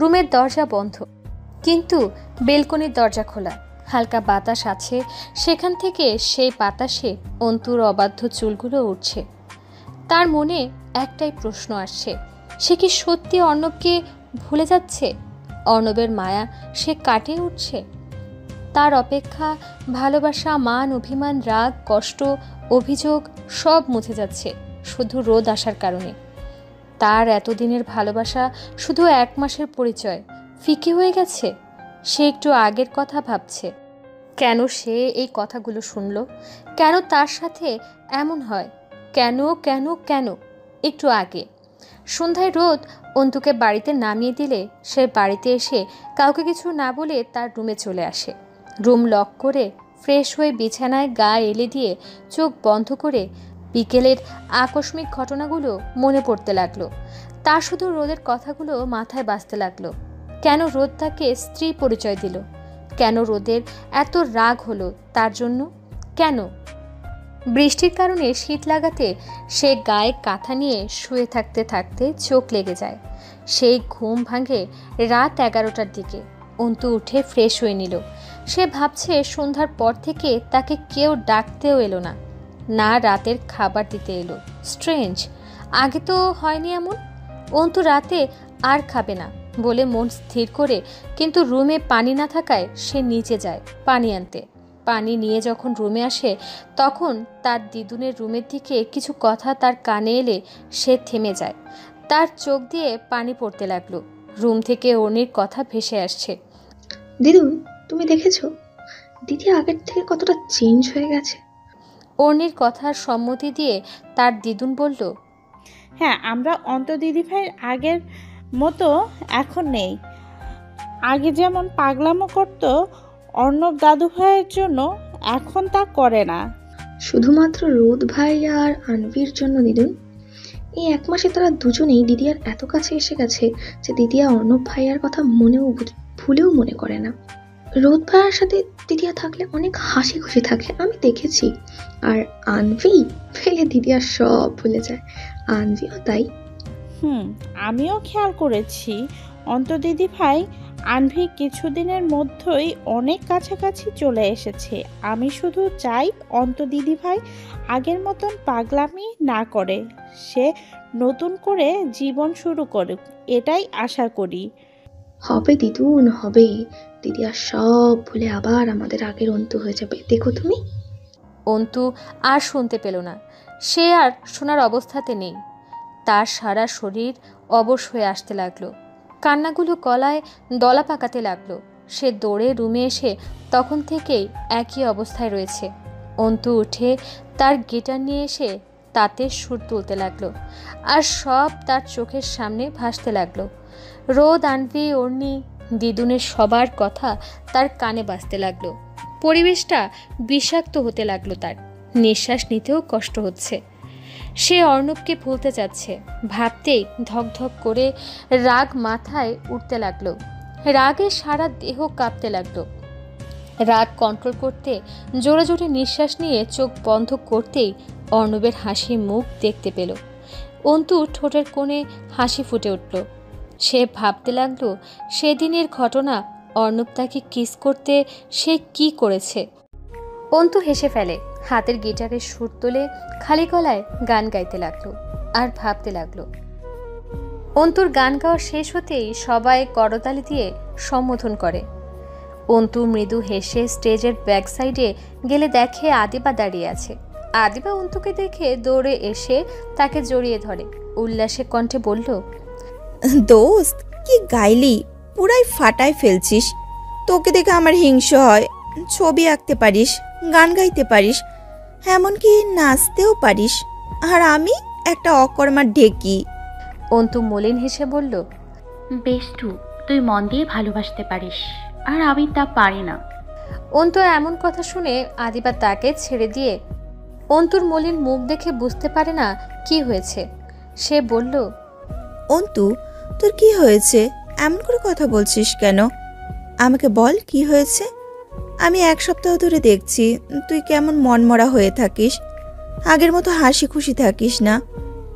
রুমের দরজা বন্ধ, কিন্তু বেলকনির দরজা খোলা। হালকা বাতাস আছে, সেখান থেকে সেই বাতাসে অন্তুর অবাধ্য চুলগুলো উঠছে। তার মনে একটাই প্রশ্ন আসছে, সে কি সত্যি অর্ণবকে ভুলে যাচ্ছে? অর্ণবের মায়া সে কাটিয়ে উঠছে? তার অপেক্ষা, ভালোবাসা, মান, অভিমান, রাগ, কষ্ট, অভিযোগ সব মুছে যাচ্ছে শুধু রোদ আসার কারণে। তার এতদিনের ভালোবাসা শুধু 1 মাসের পরিচয় ফিকে হয়ে গেছে। সে একটু আগের কথা ভাবছে। কেন সে এই কথাগুলো শুনল? কেন তার সাথে এমন হয়? কেন কেন কেন? একটু আগে সন্ধ্যায় রোদ অন্তুকে বাড়িতে নামিয়ে দিলে সে বাড়িতে এসে কাউকে কিছু না বলে তার রুমে চলে আসে। রুম লক করে ফ্রেশ হয়ে বিছানায় গা এলে দিয়ে চোখ বন্ধ করে বিকেলের আকস্মিক ঘটনাগুলো মনে পড়তে লাগলো। তার শুধু রোদের কথাগুলো মাথায় বাজতে লাগলো। কেন রোদ তাকে স্ত্রী পরিচয় দিল? কেন রোদের এত রাগ হলো তার জন্য? কেন বৃষ্টির কারণে শীত লাগাতে সে গায়ে কাঁথা নিয়ে শুয়ে থাকতে থাকতে চোখ লেগে যায়। সেই ঘুম ভাঙে রাত 11টার দিকে। অন্তু উঠে ফ্রেশ হয়ে নিল। সে ভাবছে সন্ধ্যার পর থেকে তাকে কেউ ডাকতেও এলো না, না রাতের খাবার দিতে এলো। স্ট্রেঞ্জ, আগে তো হয়নি এমন। অন্তু রাতে আর খাবে না বলে মন স্থির করে, কিন্তু রুমে পানি না থাকায় সে নিচে যায় পানি আনতে। পানি নিয়ে যখন রুমে আসে তখন তার দিদুনের রুমের দিকে কিছু কথা তার কানে এলে সে থেমে যায়। তার চোখ দিয়ে পানি পড়তে লাগলো। রুম থেকে অর্ণির কথা ভেসে আসছে। দিদুন, তুমি দেখেছো দিদি আগের থেকে কতটা চেঞ্জ হয়ে গেছে? অর্ণির কথার সম্মতি দিয়ে তার দিদুন বলল, হ্যাঁ, আমরা অন্ত দিদি ভাইয়ের আগের মতো এখন নেই। আগে যেমন পাগলামো করতো অর্ণব দাদু ভাইয়ের জন্য, এখন তা করে না। শুধুমাত্র রোদ ভাই আর আনভির জন্য দিদুন। এই 1 মাসে তারা দুজনেই দিদিয়ার এত কাছে এসে গেছে যে দিদিয়া অর্ণব ভাইয়ার কথা মনেও ভুলেও মনে করে না। রোদ ভাইয়ার সাথে দিদিয়া থাকলে অনেক হাসি খুশি থাকে, আমি দেখেছি। আর আনভি ফেলে দিদিয়া সব ভুলে যায়, আনভিও তাই। আমিও খেয়াল করেছি অন্ত দিদি ভাই আনভি কিছুদিনের মধ্যেই অনেক কাছাকাছি চলে এসেছে। আমি শুধু চাই অন্ত দিদি ভাই আগের মতন পাগলামি না করে, সে নতুন করে জীবন শুরু করুক, এটাই আশা করি। হবে দিদুন, হবে। দিদিয়া সব ভুলে আবার আমাদের আগের অন্তু হয়ে যাবে, দেখো তুমি। অন্তু আর শুনতে পেল না, সে আর শোনার অবস্থাতে নেই। তার সারা শরীর অবশ হয়ে আসতে লাগলো, কান্নাগুলো গলায় দলা পাকাতে লাগলো। সে দৌড়ে রুমে এসে তখন থেকেই একই অবস্থায় রয়েছে। অন্তু উঠে তার গিটার নিয়ে এসে তাতে সুর তুলতে লাগলো, আর সব তার চোখের সামনে ভাসতে লাগলো। রোদ, আনভি, অর্ণি, দিদুনের সবার কথা তার কানে বাজতে লাগলো। পরিবেশটা বিষাক্ত হতে লাগলো, তার নিঃশ্বাস নিতেও কষ্ট হচ্ছে। সে অর্ণবকে ভুলতে যাচ্ছে, ভাবতেই ধকধক করে রাগ মাথায় উঠতে লাগলো। রাগে সারা দেহ কাঁপতে লাগলো। রাগ কন্ট্রোল করতে জোরে জোরে নিঃশ্বাস নিয়ে চোখ বন্ধ করতেই অর্ণবের হাসি মুখ দেখতে পেল। অন্তু ঠোঁটের কোণে হাসি ফুটে উঠল। সে ভাবতে লাগলো সেদিনের ঘটনা, অর্ণব তাকে কিস করতে সে কি করেছে। অন্তু হেসে ফেলে, হাতের গিটারের সুর তুলে খালি গলায় গান গাইতে লাগলো আর ভাবতে লাগলো। অন্তুর গান গাওয়া শেষ হতেই সবাই করতালি দিয়ে সম্বোধন করে। অন্তু মৃদু হেসে স্টেজের ব্যাক সাইডে গেলে দেখে আদিবা দাঁড়িয়ে আছে। আদিবা অন্তুকে দেখে দৌড়ে এসে তাকে জড়িয়ে ধরে, উল্লাসে কণ্ঠে বলল, দোস্ত কি গাইলি, পুরাই ফাটায় ফেলছিস। তোকে দেখে আমার হিংসা হয়। ছবি আঁকতে পারিস, গান গাইতে পারিস, এমনকি নাচতেও পারিস, আর আমি একটা অকর্মার ঢেকি। অন্তু মলিন হেসে বলল, বেষ্টু, তুই মন দিয়ে ভালোবাসতে পারিস, আর আমি তা পারি না। অন্তু এমন কথা শুনে আদিবা তাকে ছেড়ে দিয়ে অন্তুর মলিন মুখ দেখে বুঝতে পারে না কি হয়েছে। সে বলল, অন্তু, তোর কি হয়েছে? এমন করে কথা বলছিস কেন? আমাকে বল কি হয়েছে। আমি এক সপ্তাহ ধরে দেখছি তুই কেমন মনমরা হয়ে থাকিস, আগের মতো হাসি খুশি থাকিস না।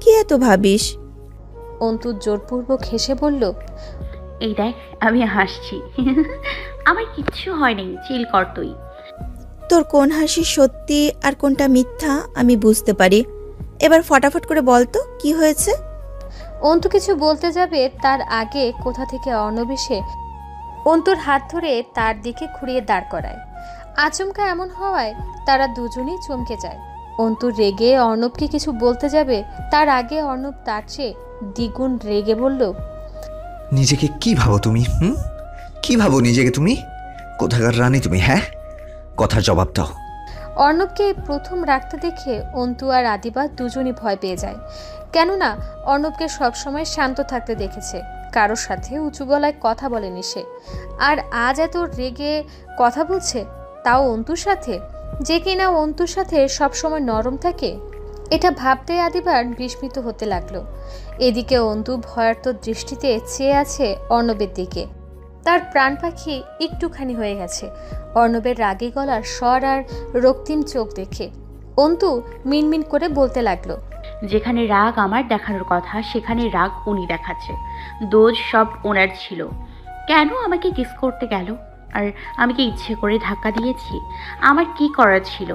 কি এত ভাবিস? অন্তু জোরপূর্বক হেসে বলল, এই দেখ আমি হাসছি, আমার কিচ্ছু হয়নি, চিল কর তুই। তোর কোন হাসি সত্যি আর কোনটা মিথ্যা আমি বুঝতে পারি। এবার ফটাফট করে বল তো কি হয়েছে। অন্তু কিছু বলতে যাবে তার আগে কোথা থেকে অর্ণব এসে অন্তুর হাত ধরে তার দিকে ঘুরিয়ে দাঁড় করায়। আচমকা এমন হওয়ায় তারা দুজনেই চমকে যায়। অন্তু রেগে অর্ণবকে কিছু বলতে যাবে তার আগে অর্ণব তার চেয়ে দ্বিগুণ রেগে বলল, নিজেকে কি ভাবো তুমি? কি ভাবো নিজেকে তুমি? কোথাকার রানী তুমি? হ্যাঁ, কথার জবাব দাও। অর্ণবকে প্রথম রাখতে দেখে অন্তু আর আদিবা দুজনই ভয় পেয়ে যায়, কেননা অর্ণবকে সবসময় শান্ত থাকতে দেখেছে, কারোর সাথে উঁচু গলায় কথা বলেনি সে। আর আজ এত রেগে কথা বলছে, তাও অন্তুর সাথে, যে কিনা অন্তুর সাথে সবসময় নরম থাকে। এটা ভাবতে আদিবার বিস্মিত হতে লাগলো। এদিকে অন্তু ভয়ার্ত দৃষ্টিতে চেয়ে আছে অর্ণবের দিকে। তার প্রাণ পাখি একটুখানি হয়ে গেছে অর্ণবের রাগী গলার স্বর আর রক্তিম চোখ দেখে। অন্তু মিনমিন করে বলতে লাগলো, যেখানে রাগ আমার দেখানোর কথা সেখানে রাগ উনি দেখাচ্ছে। দোষ সব ওনার ছিল। কেন আমাকে কিস করতে গেল? আর আমি কি ইচ্ছে করে ধাক্কা দিয়েছি? আমার কি করার ছিল?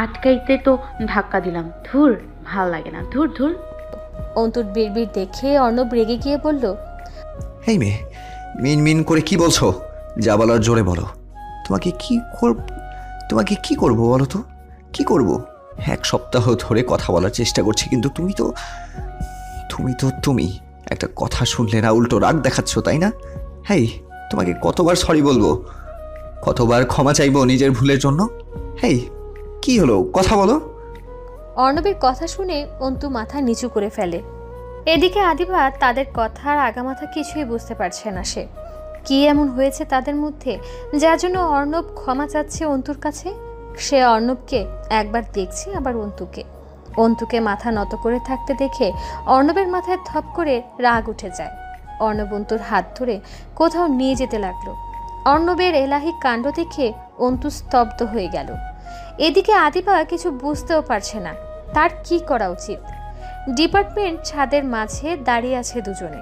আটকাইতে তো ধাক্কা দিলাম। ধুর, ভাল লাগে না, ধুর ধুর। অন্তুর বিড়বিড় দেখে অর্ণব রেগে গিয়ে বলল, হেই মেয়ে, মিন মিন করে কি বলছো? যা বলার জোরে বলো। তোমাকে কি করবো বলো তো? কি করব? এক সপ্তাহ ধরে কথা বলার চেষ্টা করছি, কিন্তু তুমি একটা কথা শুনলে না, উল্টো রাগ দেখাচ্ছ, তাই না? হেই, তোমাকে কতবার সরি বলবো, কতবার ক্ষমা চাইবো নিজের ভুলের জন্য? হেই, কি হলো, কথা বলো। অর্ণবের কথা শুনে অন্তু মাথা নিচু করে ফেলে। এদিকে আদিবা তাদের কথার আগামাথা কিছুই বুঝতে পারছে না। সে কি এমন হয়েছে তাদের মধ্যে যার জন্য অর্ণব ক্ষমা চাচ্ছে অন্তুর কাছে। সে অর্ণবকে একবার দেখছে, আবার অন্তুকে মাথা নত করে থাকতে দেখে অর্ণবের মাথায় থপ করে রাগ উঠে যায়। অর্ণব অন্তুর হাত ধরে কোথাও নিয়ে যেতে লাগলো। অর্ণবের এলাহি কাণ্ড দেখে অন্তু স্তব্ধ হয়ে গেল। এদিকে আদিবা কিছু বুঝতেও পারছে না তার কি করা উচিত। ডিপার্টমেন্ট ছাদের মাঝে দাঁড়িয়ে আছে দুজনে।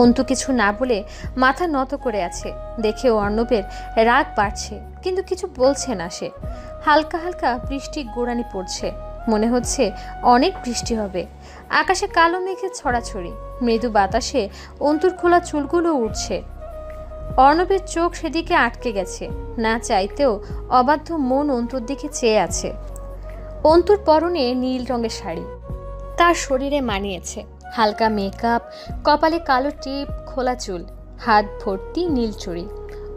অন্তু কিছু না বলে মাথা নত করে আছে। দেখে অর্ণবের রাগ বাড়ছে, কিন্তু কিছু বলছে না সে। হালকা হালকা বৃষ্টি গোড়ানি পড়ছে, মনে হচ্ছে অনেক বৃষ্টি হবে। আকাশে কালো মেঘের ছড়াছড়ি, মৃদু বাতাসে অন্তুর খোলা চুলগুলো উঠছে। অর্ণবের চোখ সেদিকে আটকে গেছে, না চাইতেও অবাধ্য মন অন্তুর দিকে চেয়ে আছে। অন্তুর পরনে নীল রঙের শাড়ি, তার শরীরে মানিয়েছে। হালকা মেকআপ, কপালে কালো টিপ, খোলা চুল, হাত ভর্তি নীল চুড়ি।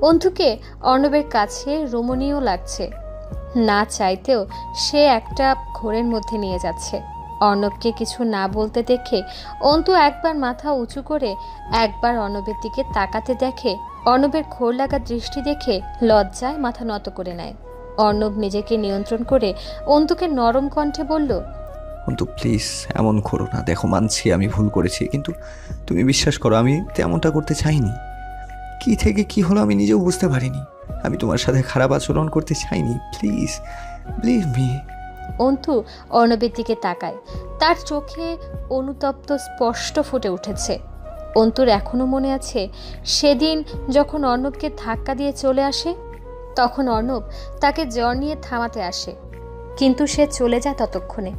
অন্তুকে অর্ণবের কাছে রমণীয় লাগছে। না চাইতেও সে একটা ঘোরের মধ্যে নিয়ে যাচ্ছে। অর্ণবকে কিছু না বলতে দেখে অন্তু একবার মাথা উঁচু করে একবার অর্ণবের দিকে তাকাতে দেখে অর্ণবের ঘোর লাগা দৃষ্টি দেখে লজ্জায় মাথা নত করে নেয়। অর্ণব নিজেকে নিয়ন্ত্রণ করে অন্তুকে নরম কণ্ঠে বলল, অন্তু প্লিজ এমন করো না। দেখো, মানছি আমি ভুল করেছি, কিন্তু তুমি বিশ্বাস করো আমি তেমনটা করতে চাইনি। কি থেকে কি হলো আমি নিজেও বুঝতে পারিনি। আমি তোমার সাথে খারাপ আচরণ করতে চাইনি। Please believe me. অন্তু অর্ণবের দিকে তাকায়, তার চোখে অনুতপ্ত স্পষ্ট ফুটে উঠেছে। অন্তুর এখনো মনে আছে সেদিন যখন অর্ণবকে ধাক্কা দিয়ে চলে আসে, তখন অর্ণব তাকে জ্বর নিয়ে থামাতে আসে, কিন্তু সে চলে যায় ততক্ষণে।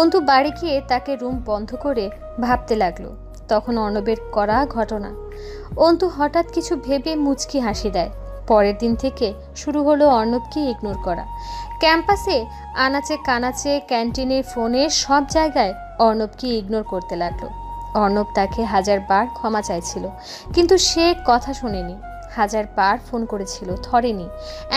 অন্তু বাড়ি গিয়ে তাকে রুম বন্ধ করে ভাবতে লাগলো তখন অর্ণবের করা ঘটনা। অন্তু হঠাৎ কিছু ভেবে মুচকি হাসি দেয়। পরের দিন থেকে শুরু হলো অর্ণবকে ইগনোর করা। ক্যাম্পাসে আনাচে কানাচে, ক্যান্টিনে, ফোনে, সব জায়গায় অর্ণবকে ইগনোর করতে লাগলো। অর্ণব তাকে 1000 বার ক্ষমা চাইছিল, কিন্তু সে কথা শোনেনি। 1000 বার ফোন করেছিল, ধরেনি।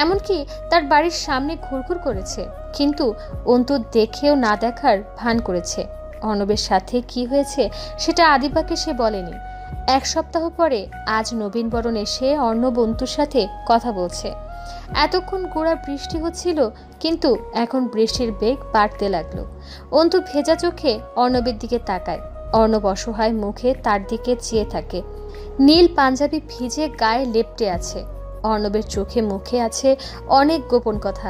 এমনকি তার বাড়ির সামনে ঘুরঘুর করেছে, কিন্তু অন্তু দেখেও না দেখার ভান করেছে। অর্ণবের সাথে কি হয়েছে সেটা আদিবাকে সে বলেনি। 1 সপ্তাহ পরে আজ নবীনবরণ এসে অর্ণব অন্তুর সাথে কথা বলছে। এতক্ষণ গোড়া বৃষ্টি হচ্ছিল, কিন্তু এখন বৃষ্টির বেগ বাড়তে লাগলো। অন্তু ভেজা চোখে অর্ণবের দিকে তাকায়। অর্ণব অসহায় মুখে তার দিকে চেয়ে থাকে। নীল পাঞ্জাবি ভিজে গায়ে লেপ্টে আছে। অর্ণবের চোখে মুখে আছে অনেক গোপন কথা,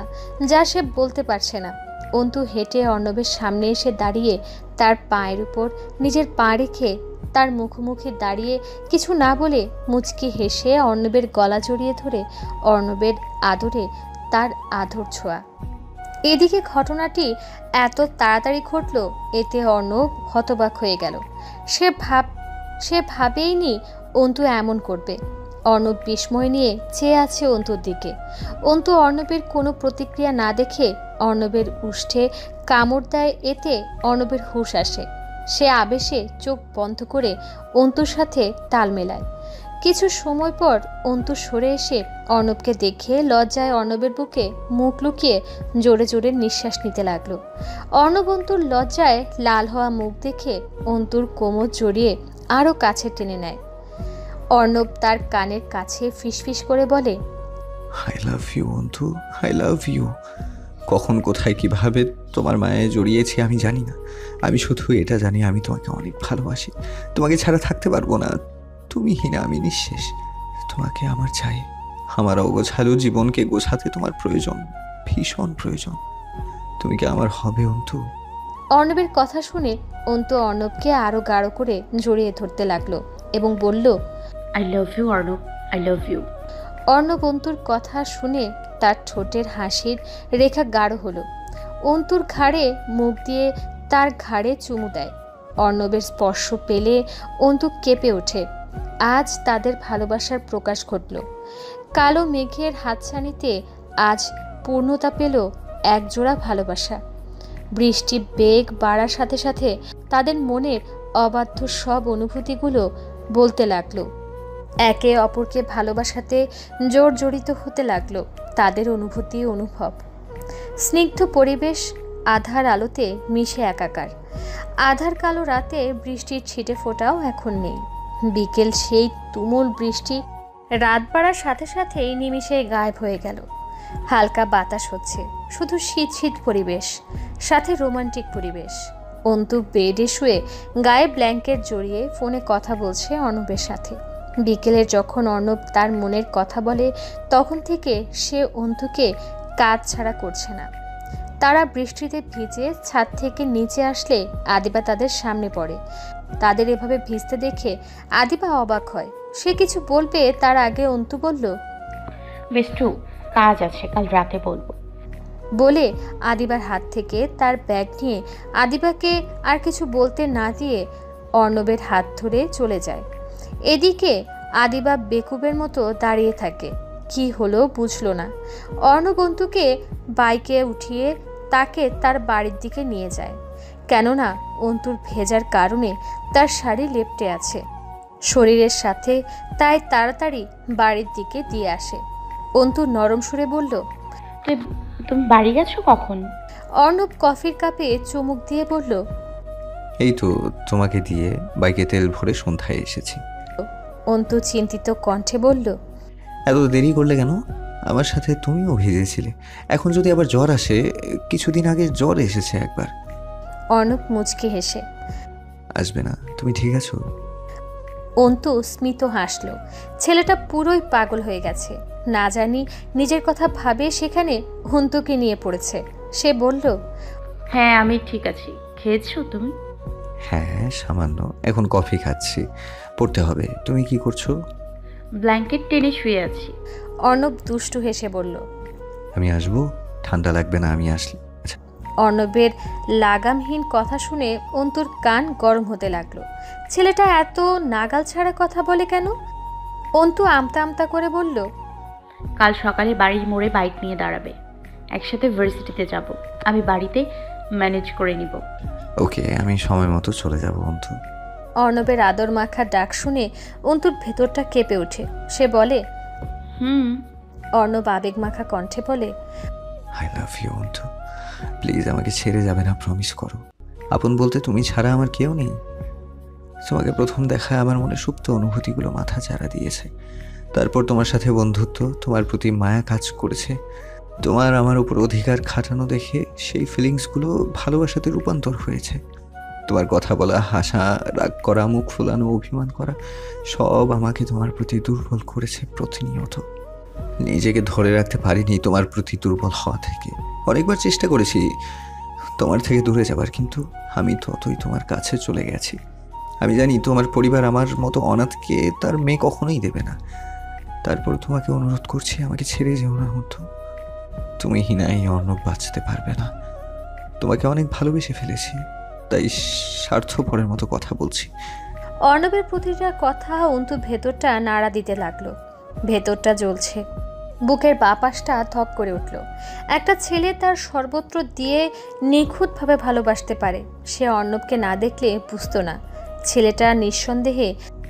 যা সে বলতে পারছে না। অন্তু হেঁটে অর্ণবের সামনে এসে দাঁড়িয়ে তার পায়ের উপর নিজের পা রেখে তার মুখোমুখি দাঁড়িয়ে কিছু না বলে মুচকি হেসে অর্ণবের গলা জড়িয়ে ধরে অর্ণবের আদরে তার আদর ছোঁয়া। এদিকে ঘটনাটি এত তাড়াতাড়ি ঘটল, এতে অর্ণব হতবাক হয়ে গেল। সে ভাবেইনি অন্তু এমন করবে। অর্ণব বিস্ময় নিয়ে চেয়ে আছে অন্তুর দিকে। অন্তু অর্ণবের কোনো প্রতিক্রিয়া না দেখে অর্ণবের উষ্ঠে কামড় দেয়। এতে অর্ণবের হুঁশ আসে। সে আবেশে চোখ বন্ধ করে অন্তুর সাথে তাল মেলায়। কিছু সময় পর অন্তু সরে এসে অর্ণবকে দেখে লজ্জায় অর্ণবের বুকে মুখ লুকিয়ে জোরে জোরে নিঃশ্বাস নিতে লাগলো। অর্ণব অন্তুর লজ্জায় লাল হওয়া মুখ দেখে অন্তুর কোমর জড়িয়ে আরো কাছে টেনে নেয়। অর্ণব তার কানের কাছে ফিসফিস করে বলে, I love you Antu, I love you. কখন কোথায় কিভাবে তোমার মায়ে জড়িয়েছি আমি জানি না। আমি শুধু এটা জানি আমি তোমাকে অনেক ভালোবাসি। তোমাকে ছাড়া থাকতে পারবো না। তুমি হীনা, আমি নিঃশেষ। তোমাকে আমার চাই। আমার অগোছালো জীবনকে গোছাতে তোমার প্রয়োজন, ভীষণ প্রয়োজন। তুমি কি আমার হবে অন্তু? অর্ণবের কথা শুনে অন্তু অর্ণবকে আরো গাঢ় করে জড়িয়ে ধরতে লাগলো এবং বলল, I love you Arnab, I love you. Arnab অন্তুর কথা শুনে তার ঠোঁটের হাসির রেখা গাঢ় হলো। অন্তুর ঘাড়ে মুখ দিয়ে তার ঘাড়ে চুমু দেয়। অর্ণবের স্পর্শ পেলে অন্তু কেঁপে ওঠে। আজ তাদের ভালোবাসার প্রকাশ ঘটল। কালো মেঘের হাতছানিতে আজ পূর্ণতা পেল একজোড়া ভালোবাসা। বৃষ্টি বেগ বাড়ার সাথে সাথে তাদের মনের অবাধ্য সব অনুভূতিগুলো বলতে লাগলো। একে অপরকে ভালোবাসাতে জড়িত হতে লাগলো তাদের অনুভূতি অনুভব। স্নিগ্ধ পরিবেশ আধার আলোতে মিশে একাকার। আধার কালো রাতে বৃষ্টির ছিটে ফোটাও এখন নেই। বিকেল সেই তুমুল বৃষ্টি রাত বাড়ার সাথে সাথেই নিমিষে গায়েব হয়ে গেল। হালকা বাতাস হচ্ছে, শুধু শীত শীত পরিবেশ, সাথে রোমান্টিক পরিবেশ। অন্তু বেডে শুয়ে গায়ে ব্ল্যাঙ্কেট জড়িয়ে ফোনে কথা বলছে অর্ণবের সাথে। বিকেলে যখন অর্ণব তার মনের কথা বলে তখন থেকে সে অন্তুকে কাজ ছাড়া করছে না। তারা বৃষ্টিতে ভিজে ছাদ থেকে নিচে আসলে আদিবা তাদের সামনে পড়ে। তাদের এভাবে ভিজতে দেখে আদিবা অবাক হয়। সে কিছু বলবে তার আগে অন্তু বলল, বিষ্টু, কাজ আছে, কাল রাতে বলবো। বলে আদিবার হাত থেকে তার ব্যাগ নিয়ে আদিবাকে আর কিছু বলতে না দিয়ে অর্ণবের হাত ধরে চলে যায়। এদিকে আদিবা বেকুবের মতো দাঁড়িয়ে থাকে। কি হলো বুঝলো না। অর্ণব অন্তুকে বাইকে উঠিয়ে তাকে তার বাড়ির দিকে নিয়ে যায়। কেননা অন্তুর ভেজার কারণে তার শাড়ি লেপ্টে আছে শরীরের সাথে, তাই তাড়াতাড়ি বাড়ির দিকে দিয়ে আসে। অন্তু নরম সুরে বলল, তুমি বাড়ি গেছো কখন? অর্ণব কফির কাপে চুমুক দিয়ে বলল, এই তো তোমাকে দিয়ে বাইকে তেল ভরে সন্ধ্যায় এসেছি। অন্তু চিন্তিত কণ্ঠে বলল, এত দেরি করলে কেন? আমার সাথে তুমিও ভিজেছিলে। এখন যদি আবার জ্বর আসে, কিছুদিন আগে জ্বর এসেছে একবার। অর্ণব মুচকি হেসে, আসবে না, তুমি ঠিক আছো? অন্তু স্মিত হাসল। ছেলেটা পুরোই পাগল হয়ে গেছে। না জানি নিজের কথা ভাবে সেখানে অন্তুকে নিয়ে পড়েছে। সে বলল, হ্যাঁ আমি ঠিক আছি। খেয়েছো তুমি? হ্যাঁ সামান্য, এখন কফি খাচ্ছি। পড়তে হবে। তুমি কি করছো? ব্ল্যাঙ্কেট টেনে শুয়ে আছি। অর্ণব দুষ্টু হেসে বলল, আমি আসবো? ঠান্ডা লাগবে না আমি আসলে? আচ্ছা। অর্ণবের লাগামহীন কথা শুনে অন্তুর কান গরম হতে লাগলো। ছেলেটা এত নাগাল ছাড়া কথা বলে কেন? অন্তু আমতা আমতা করে বলল, কাল সকালে বাড়ির মোড়ে বাইক নিয়ে দাঁড়াবে, একসাথে ভার্সিটিতে যাব। আমি বাড়িতে ম্যানেজ করে নিব। ওকে, আমি সময় মতো চলে যাব অন্তু। অর্ণবের আদর মাখা ডাক শুনে অন্তুর ভেতরটা কেঁপে ওঠে। সে বলে, অর্ণব আবেগ মাখা কণ্ঠে বলে, I love you Antu. Please আমাকে ছেড়ে যাবে না, প্রমিস করো। আপন বলতে তুমি ছাড়া আমার কেউ নেই। তোমাকে প্রথম দেখায় আমার মনে সুপ্ত অনুভূতিগুলো মাথা চাড়া দিয়েছে। তারপর তোমার সাথে বন্ধুত্ব, তোমার প্রতি মায়া কাজ করেছে। তোমার আমার উপর অধিকার খাটানো দেখে সেই ফিলিংসগুলো ভালোবাসাতে রূপান্তর হয়েছে। তোমার কথা বলা, হাসা, রাগ করা, মুখ ফোলানো, অভিমান করা, সব আমাকে তোমার প্রতি দুর্বল করেছে প্রতিনিয়ত। নিজেকে ধরে রাখতে পারিনি তোমার প্রতি দুর্বল হওয়া থেকে। অনেকবার চেষ্টা করেছি তোমার থেকে দূরে যাবার, কিন্তু আমি ততই তোমার কাছে চলে গেছি। আমি জানি তোমার পরিবার আমার মতো অনাথকে তার মেয়ে কখনোই দেবে না। তারপর তোমাকে অনুরোধ করছি, আমাকে ছেড়ে যেও না অন্তু। তুমি হিনাই অর্ণব বাঁচতে পারবে না। তোমাকে অনেক ভালোবেসে ফেলেছি, তাই স্বার্থপরের মতো কথা বলছি। অর্ণবের প্রতিটা কথা অন্তু ভেতরটা নাড়া দিতে লাগলো। ভেতরটা জ্বলছে, বুকের বাপাসটা ধক করে উঠল। একটা ছেলে তার সর্বত্র দিয়ে নিখুঁতভাবে ভালোবাসতে পারে, সে অর্ণবকে না দেখলে বুঝতো না। ছেলেটা নিঃসন্দেহে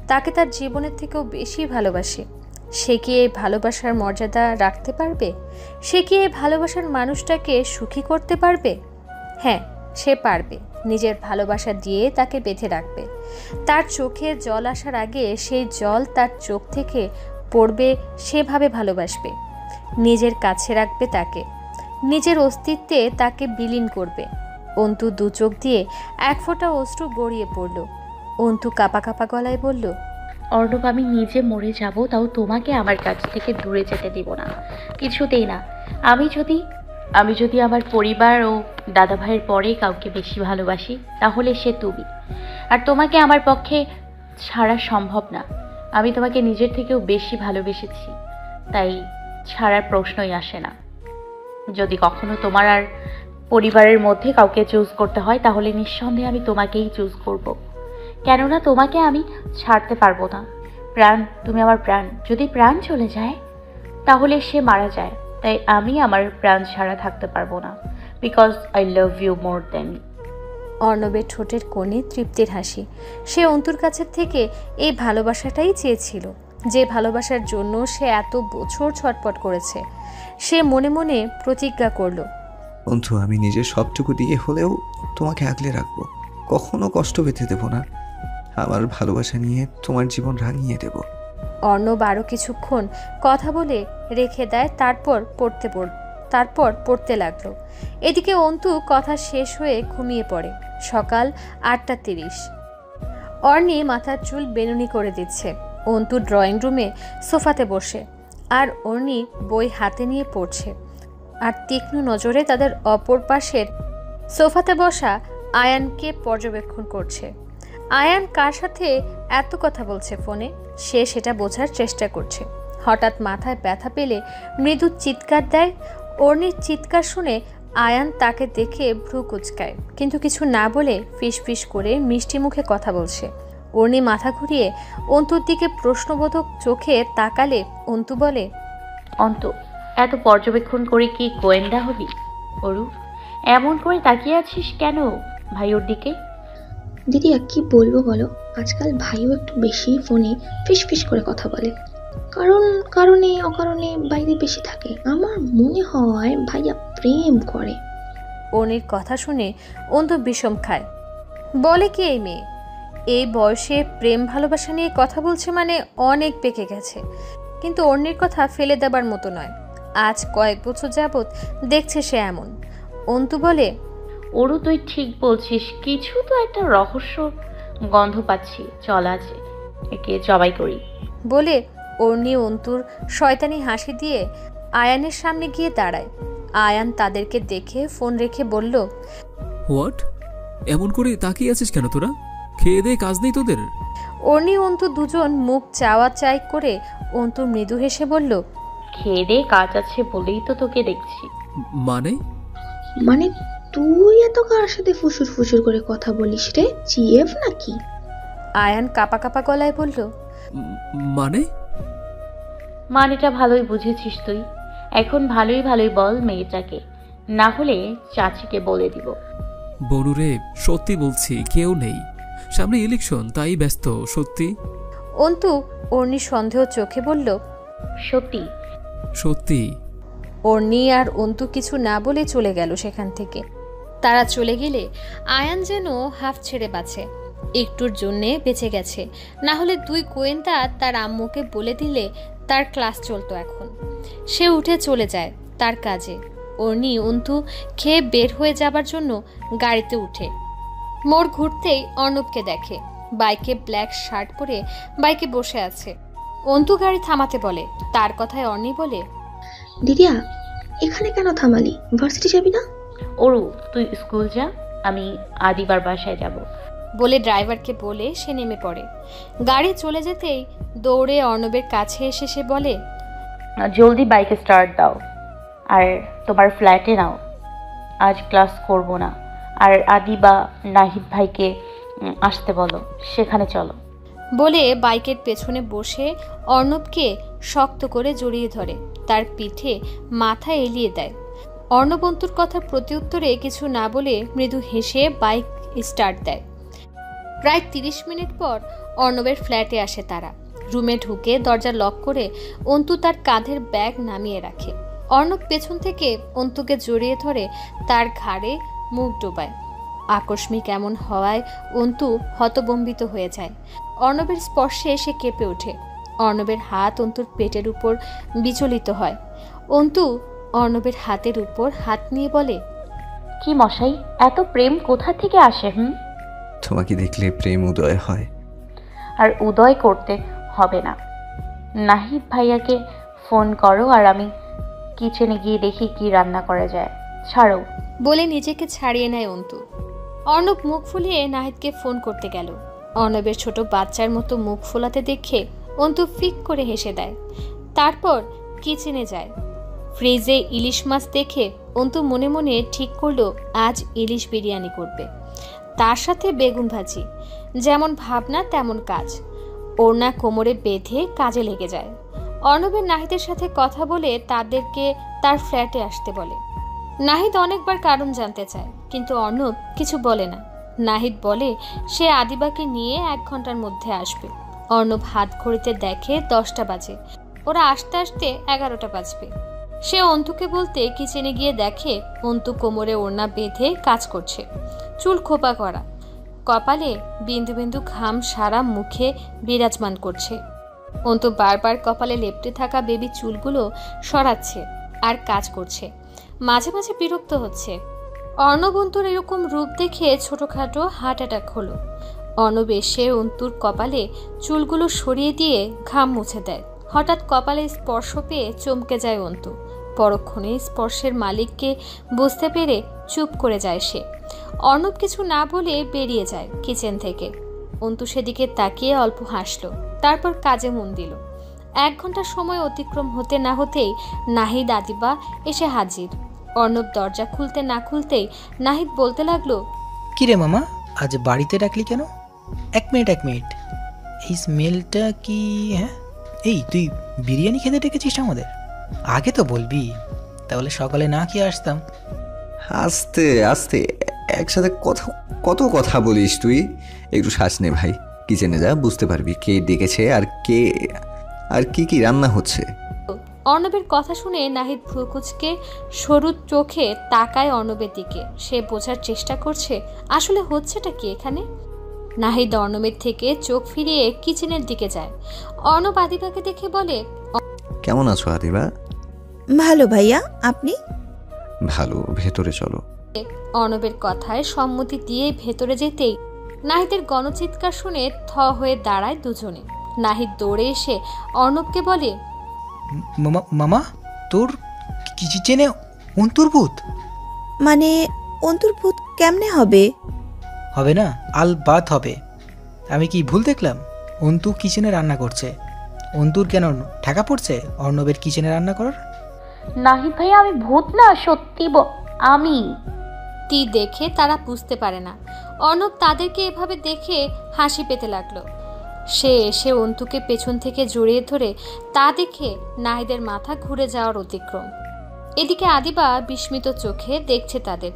তাকে তার জীবনের থেকেও বেশি ভালোবাসে। সে কি এই ভালোবাসার মর্যাদা রাখতে পারবে? সে কি এই ভালোবাসার মানুষটাকে সুখী করতে পারবে? হ্যাঁ, সে পারবে। নিজের ভালোবাসা দিয়ে তাকে বেঁধে রাখবে। তার চোখে জল আসার আগে সেই জল তার চোখ থেকে পড়বে, সেভাবে ভালোবাসবে। নিজের কাছে রাখবে তাকে, নিজের অস্তিত্বে তাকে বিলীন করবে। অন্তু দু চোখ দিয়ে এক ফোঁটা অশ্রু গড়িয়ে পড়ল। অন্তু কাঁপা কাঁপা গলায় বলল, অর্ণব, আমি নিজে মরে যাব, তাও তোমাকে আমার কাছ থেকে দূরে যেতে দিব না, কিছুতেই না। আমি যদি আমার পরিবার ও দাদা ভাইয়ের পরে কাউকে বেশি ভালোবাসি, তাহলে সে তুমি। আর তোমাকে আমার পক্ষে ছাড়া সম্ভব না। আমি তোমাকে নিজের থেকেও বেশি ভালোবেসেছি, তাই ছাড়ার প্রশ্নই আসে না। যদি কখনো তোমার আর পরিবারের মধ্যে কাউকে চুজ করতে হয়, তাহলে নিঃসন্দেহে আমি তোমাকেই চুজ করব। কেননা তোমাকে আমি ছাড়তে পারবো না। প্রাণ, তুমি আমার প্রাণ। যদি প্রাণ চলে যায় তাহলে সে মারা যায়, তাই আমি আমার প্রাণ ছাড়া থাকতে পারবো না। Because I love you more then. অর্ণবের ঠোঁটের কোণে তৃপ্তির হাসি। সে অন্তুর কাছের থেকে এই ভালোবাসাটাই চেয়েছিল, যে ভালোবাসার জন্য সে এত বছর ছটপট করেছে। সে মনে মনে প্রতিজ্ঞা করল, অন্তু, আমি নিজের সবটুকু দিয়ে হলেও তোমাকে আগলে রাখবো, কখনো কষ্ট পেতে দেব না। আমার ভালোবাসা নিয়ে তোমার জীবন রাঙিয়ে দেব। অর্ণব আরও কিছুক্ষণ কথা বলে রেখে দেয়, তারপর পড়তে লাগলো। এদিকে অন্তু কথা শেষ হয়ে ঘুমিয়ে পড়ে। সকাল 8:30। অর্ণি মাথার চুল বেনুনি করে দিচ্ছে। অন্তু ড্রয়িং রুমে সোফাতে বসে, আর অর্ণি বই হাতে নিয়ে পড়ছে। আর তীক্ষ্ণ নজরে তাদের অপর পাশের সোফাতে বসা আয়ানকে পর্যবেক্ষণ করছে। আয়ান কার সাথে এত কথা বলছে ফোনে, সে সেটা বোঝার চেষ্টা করছে। হঠাৎ মাথায় ব্যথা পেলে মৃদু চিৎকার দেয়। অর্ণির চিৎকার শুনে আয়ান তাকে দেখে ভ্রু কুচকায়, কিন্তু কিছু না বলে ফিসফিস করে মিষ্টি মুখে কথা বলছে। অর্ণি মাথা ঘুরিয়ে অন্তুর দিকে প্রশ্নবোধক চোখে তাকালে অন্তু বলে, অন্তু, এত পর্যবেক্ষণ করে কি গোয়েন্দা হবি? অরু, এমন করে তাকিয়ে আছিস কেন ভাইওর দিকে? দিদি আর কি বলবো বলো, আজকাল ভাইও একটু বেশি ফোনে ফিস করে কথা বলে। কারণে অকারণে বাইরে বেশি থাকে। আমার মনে হয় ভাইয়া প্রেম করে। অর্ণির কথা শুনে অন্তু বিষম খায়। বলে কি এই মেয়ে? এই বয়সে প্রেম ভালোবাসা নিয়ে কথা বলছে মানে অনেক পেকে গেছে। কিন্তু অর্ণির কথা ফেলে দেবার মতো নয়। আজ কয়েক বছর যাবৎ দেখছে সে এমন। অন্তু বলে, অরু, তুই ঠিক বলছিস, কিছু তো একটা রহস্য গন্ধ পাচ্ছি। চল আজ একে জবাই করি। বলে অর্ণি অন্তুর শয়তানি হাসি দিয়ে আয়ানের সামনে গিয়ে দাঁড়ায়। আয়ান তাদেরকে দেখে ফোন রেখে বলল, হোয়াট? এমন করে তাকিয়ে আছিস কেন তোরা? খেয়ে দে, কাজ নেই তোদের? অর্ণি অন্তু দুজন মুখ চাওয়া চাই করে অন্তু মৃদু হেসে বলল, খেয়ে দে, কাজ আছে বলেই তো তোকে দেখছি। মানে তুই এত কার সাথে ফুসুর করে কথা বলিস রে? জিএফ নাকি? আয়ান কাপা কাপা গলায় বলল, মানেটা ভালোই বুঝেছিস তুই। এখন ভালোই বল মেয়েটাকে, না হলে চাচিকে বলে দিব। বনুরে, সত্যি বলছি, কেউ নেই। সামনে ইলেকশন, তাই ব্যস্ত। সত্যি? অন্তু অর্ণি সন্দেহ চোখে বলল, সত্যি। অর্ণি আর অন্তু কিছু না বলে চলে গেল সেখান থেকে। তারা চলে গেলে আয়ান যেন হাফ ছেড়ে বাঁচে। একটুর জন্যে বেঁচে গেছে, না হলে দুই গোয়েন্দা তার আম্মুকে বলে দিলে তার ক্লাস চলতো এখন। সে উঠে চলে যায় তার কাজে। অর্ণি অন্তু খেয়ে বের হয়ে যাবার জন্য গাড়িতে উঠে মোড় ঘুরতেই অর্ণবকে দেখে। বাইকে ব্ল্যাক শার্ট পরে বাইকে বসে আছে। অন্তু গাড়ি থামাতে বলে। তার কথায় অর্ণি বলে, দিদিয়া, এখানে কেন থামালি? ভার্সিটি যাবি না? অরু, তুই স্কুল যা, আমি আদিবার বাসায় যাব। বলে ড্রাইভারকে বলে সে নেমে পড়ে। গাড়ি চলে যেতেই দৌড়ে অর্ণবের কাছে এসে সে বলে, জলদি বাইকে স্টার্ট দাও আর তোমার ফ্ল্যাটে নাও। আজ ক্লাস করব না, আর আদি বা নাহিদ ভাইকে আসতে বলো, সেখানে চলো। বলে বাইকের পেছনে বসে অর্ণবকে শক্ত করে জড়িয়ে ধরে, তার পিঠে মাথা এলিয়ে দেয়। অর্ণব অন্তুর কথার প্রত্যুত্তরে কিছু না বলে মৃদু হেসে বাইক স্টার্ট দেয়। প্রায় 30 মিনিট পর অর্ণবের ফ্ল্যাটে আসে তারা। রুমে ঢুকে দরজা লক করে অন্তু তার কাঁধের ব্যাগ নামিয়ে রাখে। অর্ণব পেছন থেকে অন্তুকে জড়িয়ে ধরে তার ঘাড়ে মুখ ডোবায়। আকস্মিক এমন হওয়ায় অন্তু হতবম্বিত হয়ে যায়। অর্ণবের স্পর্শে সে কেঁপে ওঠে। অর্ণবের হাত অন্তুর পেটের উপর বিচলিত হয়। অন্তু অর্ণবের হাতের উপর হাত নিয়ে বলে, কি মশাই, এত প্রেম কোথা থেকে আসে? তোমাকে দেখলে প্রেম উদয় হয়। আর উদয় করতে হবে না, নাহিদ ভাইয়াকে ফোন করো আর আমি কিচেনে গিয়ে দেখি কি রান্না করা যায়। ছাড়ো। বলে নিজেকে ছাড়িয়ে নেয় অন্তু। অর্ণব মুখ ফুলিয়ে নাহিদকে ফোন করতে গেল। অর্ণবের ছোট বাচ্চার মতো মুখ ফোলাতে দেখে অন্তু ফিক করে হেসে দেয়। তারপর কিচেনে যায়। ফ্রিজে ইলিশ মাছ দেখে অন্তু মনে মনে ঠিক করলো আজ ইলিশ বিরিয়ানি করবে, তার সাথে বেগুন ভাজি। যেমন ভাবনা তেমন কাজ। ওড়না কোমরে বেঁধে কাজে লেগে যায়। অর্ণবের নাহিদের সাথে কথা বলে তাদেরকে তার ফ্ল্যাটে আসতে বলে। নাহিদ অনেকবার কারণ জানতে চায়, কিন্তু অর্ণব কিছু বলে না। নাহিদ বলে সে আদিবাকে নিয়ে 1 ঘন্টার মধ্যে আসবে। অর্ণব হাত ঘড়িতে দেখে 10টা বাজে। ওরা আসতে আসতে 11টা বাজবে। সে অন্তুকে বলতে কিচেনে গিয়ে দেখে অন্তু কোমরে ওড়না বেঁধে কাজ করছে, চুল খোপা করা, কপালে বিন্দু বিন্দু ঘাম সারা মুখে বিরাজমান করছে। অন্তু বারবার কপালে লেপ্টে থাকা বেবি চুলগুলো সরাচ্ছে আর কাজ করছে। মাঝে মাঝে বিরক্ত হচ্ছে। অর্ণব অন্তুর এরকম রূপ দেখে ছোটখাটো হার্ট অ্যাটাক হলো। অর্ণব এসে অন্তুর কপালে চুলগুলো সরিয়ে দিয়ে ঘাম মুছে দেয়। হঠাৎ কপালে স্পর্শ পেয়ে চমকে যায় অন্তু। পরক্ষণে স্পর্শের মালিককে বুঝতে পেরে চুপ করে যায় সে। অর্ণব কিছু না বলে বেরিয়ে যায় কিচেন থেকে। অন্তু সেদিকে তাকিয়ে অল্প হাসল, তারপর কাজে মন দিল। 1 ঘন্টা সময় অতিক্রম হতে না হতেই নাহিদ আদিবা এসে হাজির। অর্ণব দরজা খুলতে না খুলতেই নাহিদ বলতে লাগলো, কিরে মামা, আজ বাড়িতে ডাকলি কেন? 1 মিনিট 1 মিনিট, এই স্মেলটা কি? হ্যাঁ, এই তুই বিরিয়ানি খেতে ডেকেছিস আমাদের? আগে তো বলবি, তাহলে সকালে না খেয়ে আসতাম। আস্তে আস্তে একসাথে কত কথা বলিস তুই। একটু শ্বাস নে ভাই, কিচেনে যা, বুঝতে পারবি কে ডেকেছে আর কি রান্না হচ্ছে। অর্ণবের কথা শুনে নাহিদ ভ্রুকুচকে সরু চোখে তাকায় অর্ণবের দিকে। সে বোঝার চেষ্টা করছে আসলে হচ্ছেটা কি এখানে। নাহিদ অর্ণবের থেকে চোখ ফিরিয়ে কিচেনের দিকে যায়। অর্ণব আদিবাকে দেখে বলে, কেমন আছো আদিবা? ভালো ভাইয়া, আপনি? ভালো, ভেতরে চলো। অর্ণবের কথায় সম্মতি দিয়ে ভেতরে যেতেই নাহিদের গণচিৎকার শুনে থ হয়ে দাঁড়ায় দুজনে। নাহিদ দৌড়ে এসে অর্ণবকে বলে, মামা, তোর কিচেনে অন্তর্ভূত? মানে অন্তর্ভূত কেমনে হবে? হবে না, আলবাত হবে। আমি কি ভুল দেখলাম? অন্তু কিচেনে রান্না করছে। অন্তুর কেন ঠেকা পড়ছে অর্ণবের কিচেনে রান্না করার? নাহিদ ভাই, আমি ভূত না, সত্যি আমি। তি দেখে তারা বুঝতে পারে না। অর্ণব তাদেরকে এভাবে দেখে হাসি পেতে লাগলো। সে এসে অন্তুকে পেছন থেকে জড়িয়ে ধরে তা দেখে নাহিদের মাথা ঘুরে যাওয়ার অতিক্রম। এদিকে আদিবা বিস্মিত চোখে দেখছে তাদের।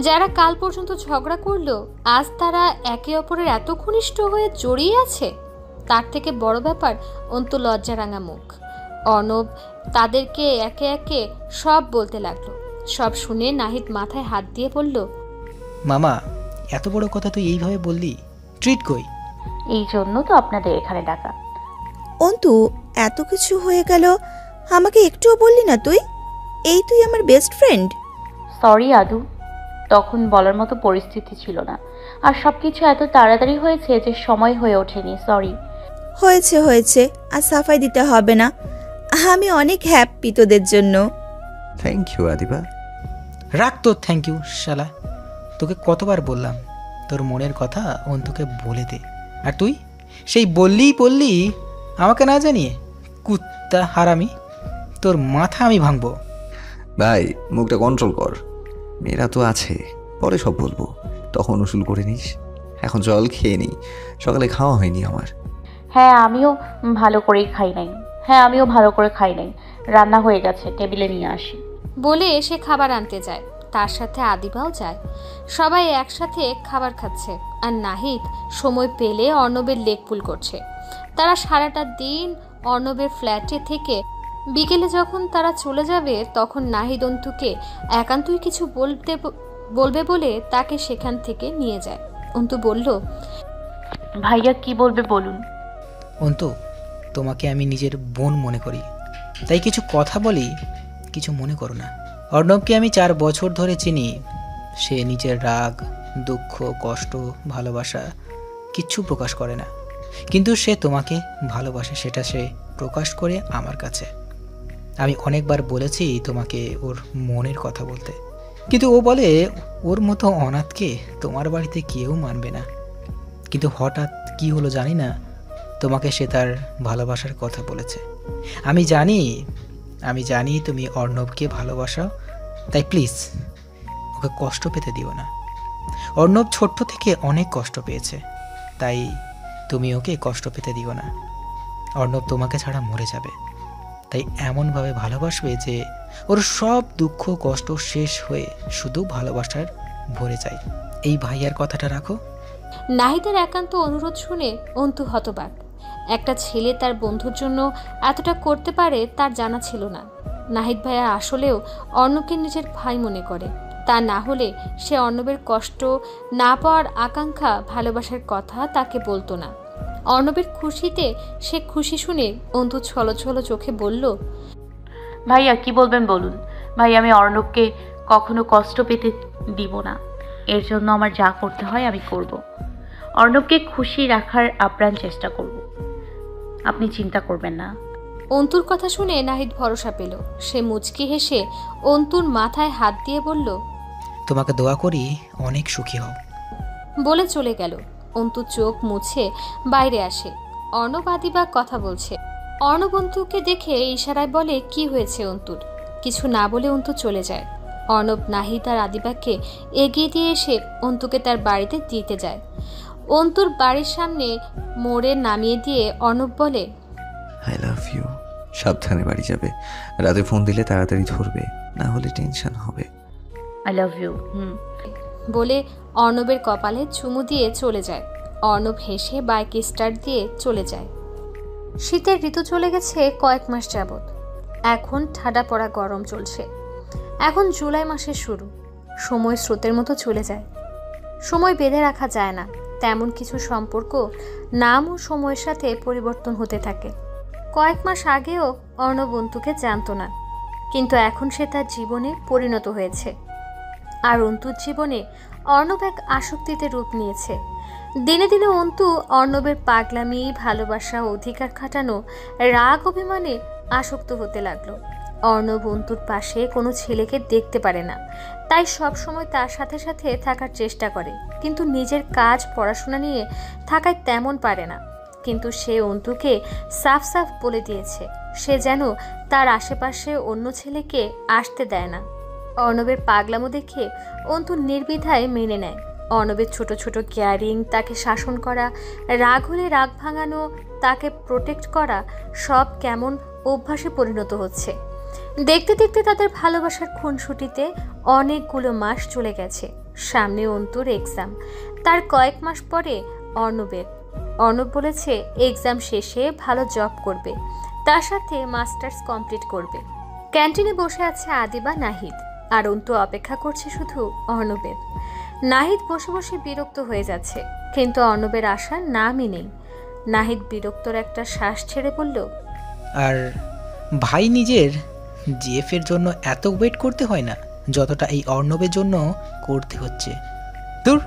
যারা কাল পর্যন্ত ঝগড়া করলো, আজ তারা একে অপরের এত ঘনিষ্ঠ হয়ে জড়িয়ে আছে। তার থেকে বড় ব্যাপার অন্তু লজ্জারাঙা মুখ। অর্ণব তাদেরকে একে একে সব বলতে লাগলো। সব শুনে নাহিদ মাথায় হাত দিয়ে বলল, মামা, এত বড় কথা তুই এইভাবে বললি? ট্রিট কই? এই জন্য তো আপনাদের এখানে ডাকা। অন্তু, এত কিছু হয়ে গেল, আমাকে একটুও বললি না তুই? এই তুই আমার বেস্ট ফ্রেন্ড। সরি আদু, তখন বলার মতো পরিস্থিতি ছিল না, আর সবকিছু এত তাড়াতাড়ি হয়েছে যে সময় হয়ে ওঠেনি। সরি। হয়েছে, আর সাফাই দিতে হবে না। আমি অনেক হ্যাপি তোদের জন্য। Thank you Adiba. রাখ তোর থ্যাংক ইউ শালা। তোকে কতবার বললাম তোর মনের কথা অন্তুকে বলে দে, আর তুই সেই বললি আমাকে না জানিয়ে। কুত্তা হারামি, তোর মাথা আমি ভাঙবো। ভাই, মুখটা কন্ট্রোল কর। মেয়েরা তো আছে, পরে সব বলবো, তখন উসুল করে নিস। এখন জল খেয়ে নিই, সকালে খাওয়া হয়নি আমার। হ্যাঁ, আমিও ভালো করে খাই নাই। রান্না হয়ে গেছে, টেবিলে নিয়ে আসি। বলে সে খাবার আনতে যায়। তার সাথে আদিবাও যায়। সবাই একসাথে খাবার খাচ্ছে, আর নাহিদ সময় পেলে অর্ণবের লেগ পুল করছে। তারা সারাটা দিন অর্ণবের ফ্ল্যাটে থেকে বিকেলে যখন তারা চলে যাবে, তখন নাহিদ অন্তুকে একান্তই কিছু বলবে বলে তাকে সেখান থেকে নিয়ে যায়। অন্তু বলল, ভাইয়া কি বলবে বলুন। অন্তু, তোমাকে আমি নিজের বোন মনে করি, তাই কিছু কথা বলি, কিছু মনে করো না। অর্ণবকে আমি 4 বছর ধরে চিনি। সে নিজের রাগ, দুঃখ, কষ্ট, ভালোবাসা কিচ্ছু প্রকাশ করে না, কিন্তু সে তোমাকে ভালোবাসে, সেটা সে প্রকাশ করে আমার কাছে। আমি অনেকবার বলেছি তোমাকে ওর মনের কথা বলতে, কিন্তু ও বলে ওর মতো অনাথকে তোমার বাড়িতে কেউ মানবে না। কিন্তু হঠাৎ কি হলো জানি না, তোমাকে সে তার ভালোবাসার কথা বলেছে। আমি জানি তুমি অর্ণবকে ভালোবাসো, তাই প্লিজ ওকে কষ্ট পেতে দিও না। অর্ণব ছোট্ট থেকে অনেক কষ্ট পেয়েছে, তাই তুমি ওকে কষ্ট পেতে দিও না। অর্ণব তোমাকে ছাড়া মরে যাবে, তাই এমনভাবে ভালোবাসবে যে ওর সব দুঃখ কষ্ট শেষ হয়ে শুধু ভালোবাসার ভরে যায়। এই ভাইয়ার কথাটা রাখো। নাহিদের একান্ত অনুরোধ শুনে অন্তু হতবাক। একটা ছেলে তার বন্ধুর জন্য এতটা করতে পারে তার জানা ছিল না। নাহিদ ভাইয়া আসলেও অর্ণবকে নিজের ভাই মনে করে। তা না হলে সে অর্ণবের কষ্ট না পাওয়ার আকাঙ্ক্ষা, ভালোবাসার কথা তাকে বলতো না। অর্ণবের খুশিতে সে খুশি শুনে অন্তু ছলো ছলো চোখে বলল, ভাইয়া কি বলবেন বলুন। ভাই, আমি অর্ণবকে কখনো কষ্ট পেতে দিব না। এর জন্য আমার যা করতে হয় আমি করব। অর্ণবকে খুশি রাখার আপ্রাণ চেষ্টা করব, আপনি চিন্তা করবেন না। অন্তুর কথা শুনে নাহিদ ভরসা পেল। সে মুচকি হেসে অন্তুর মাথায় হাত দিয়ে বলল, তোমাকে দোয়া করি অনেক সুখী হও। বলে চলে গেল। অন্তু চোখ মুছে বাইরে আসে। অর্ণব আদিবা কথা বলছে। অর্ণব অন্তুকে দেখে ইশারায় বলে কি হয়েছে অন্তুর। কিছু না বলে অন্তু চলে যায়। অর্ণব নাহিদ আর আদিবাকে এগিয়ে দিয়ে এসে অন্তুকে তার বাড়িতে দিতে যায়। অন্তুর বাড়ির সামনে মোড়ে নামিয়ে দিয়ে অর্ণব বলে, আই লাভ ইউ। সাবধানে বাড়ি যাবে, রাতে ফোন দিলে তাড়াতাড়ি ধরবে, না হলে টেনশন হবে। I love you. বলে অর্ণবের কপালে চুমু দিয়ে চলে যায়। অর্ণব হেসে বাইক স্টার্ট দিয়ে চলে যায়। শীতের ঋতু চলে গেছে কয়েক মাস যাবৎ। এখন ঠাডা পড়া গরম চলছে। এখন জুলাই মাসের শুরু। সময় স্রোতের মতো চলে যায়। সময় বেঁধে রাখা যায় না। তেমন কিছু সম্পর্ক নাম ও সময়ের সাথে পরিবর্তন হতে থাকে। কয়েক মাস আগেও অর্ণব অন্তুকে জানত না, কিন্তু এখন সে তার জীবনে পরিণত হয়েছে। আর অন্তুর জীবনে অর্ণব এক আসক্তিতে রূপ নিয়েছে। দিনে দিনে অন্তু অর্ণবের পাগলামি, ভালোবাসা, অধিকার খাটানো, রাগ, অভিমানে আসক্ত হতে লাগলো। অর্ণব অন্তুর পাশে কোনো ছেলেকে দেখতে পারে না, তাই সব সময় তার সাথে সাথে থাকার চেষ্টা করে, কিন্তু নিজের কাজ পড়াশোনা নিয়ে থাকায় তেমন পারে না। কিন্তু সে অন্তুকে সাফ সাফ বলে দিয়েছে সে যেন তার আশেপাশে অন্য ছেলেকে আসতে দেয় না। অর্ণবের পাগলামো দেখে অন্তু নির্দ্বিধায় মেনে নেয়। অর্ণবের ছোট ছোট কেয়ারিং, তাকে শাসন করা, রাগ হলে রাগ ভাঙানো, তাকে প্রোটেক্ট করা সব কেমন অভ্যাসে পরিণত হচ্ছে। দেখতে দেখতে তাদের ভালোবাসার খুনসুটিতে অনেকগুলো মাস চলে গেছে। সামনে অন্তুর এক্সাম, তার কয়েক মাস পরে অর্ণবের। অর্ণব বলেছে এক্সাম শেষে ভালো জব করবে, তার সাথে মাস্টার্স কমপ্লিট করবে। ক্যান্টিনে বসে আছে আদিবা, নাহিদ আর অন্তু অপেক্ষা করছে শুধু অর্ণবের। নাহিদ বসে বসে বিরক্ত হয়ে যাচ্ছে, কিন্তু অর্ণবের আসার নামই নেই। নাহিদ বিরক্তর একটা শ্বাস ছেড়ে বলল, আর ভাই নিজের জিএফ এর জন্য এত ওয়েট করতে হয় না যতটা এই অর্ণবের জন্য করতে হচ্ছে। দূর,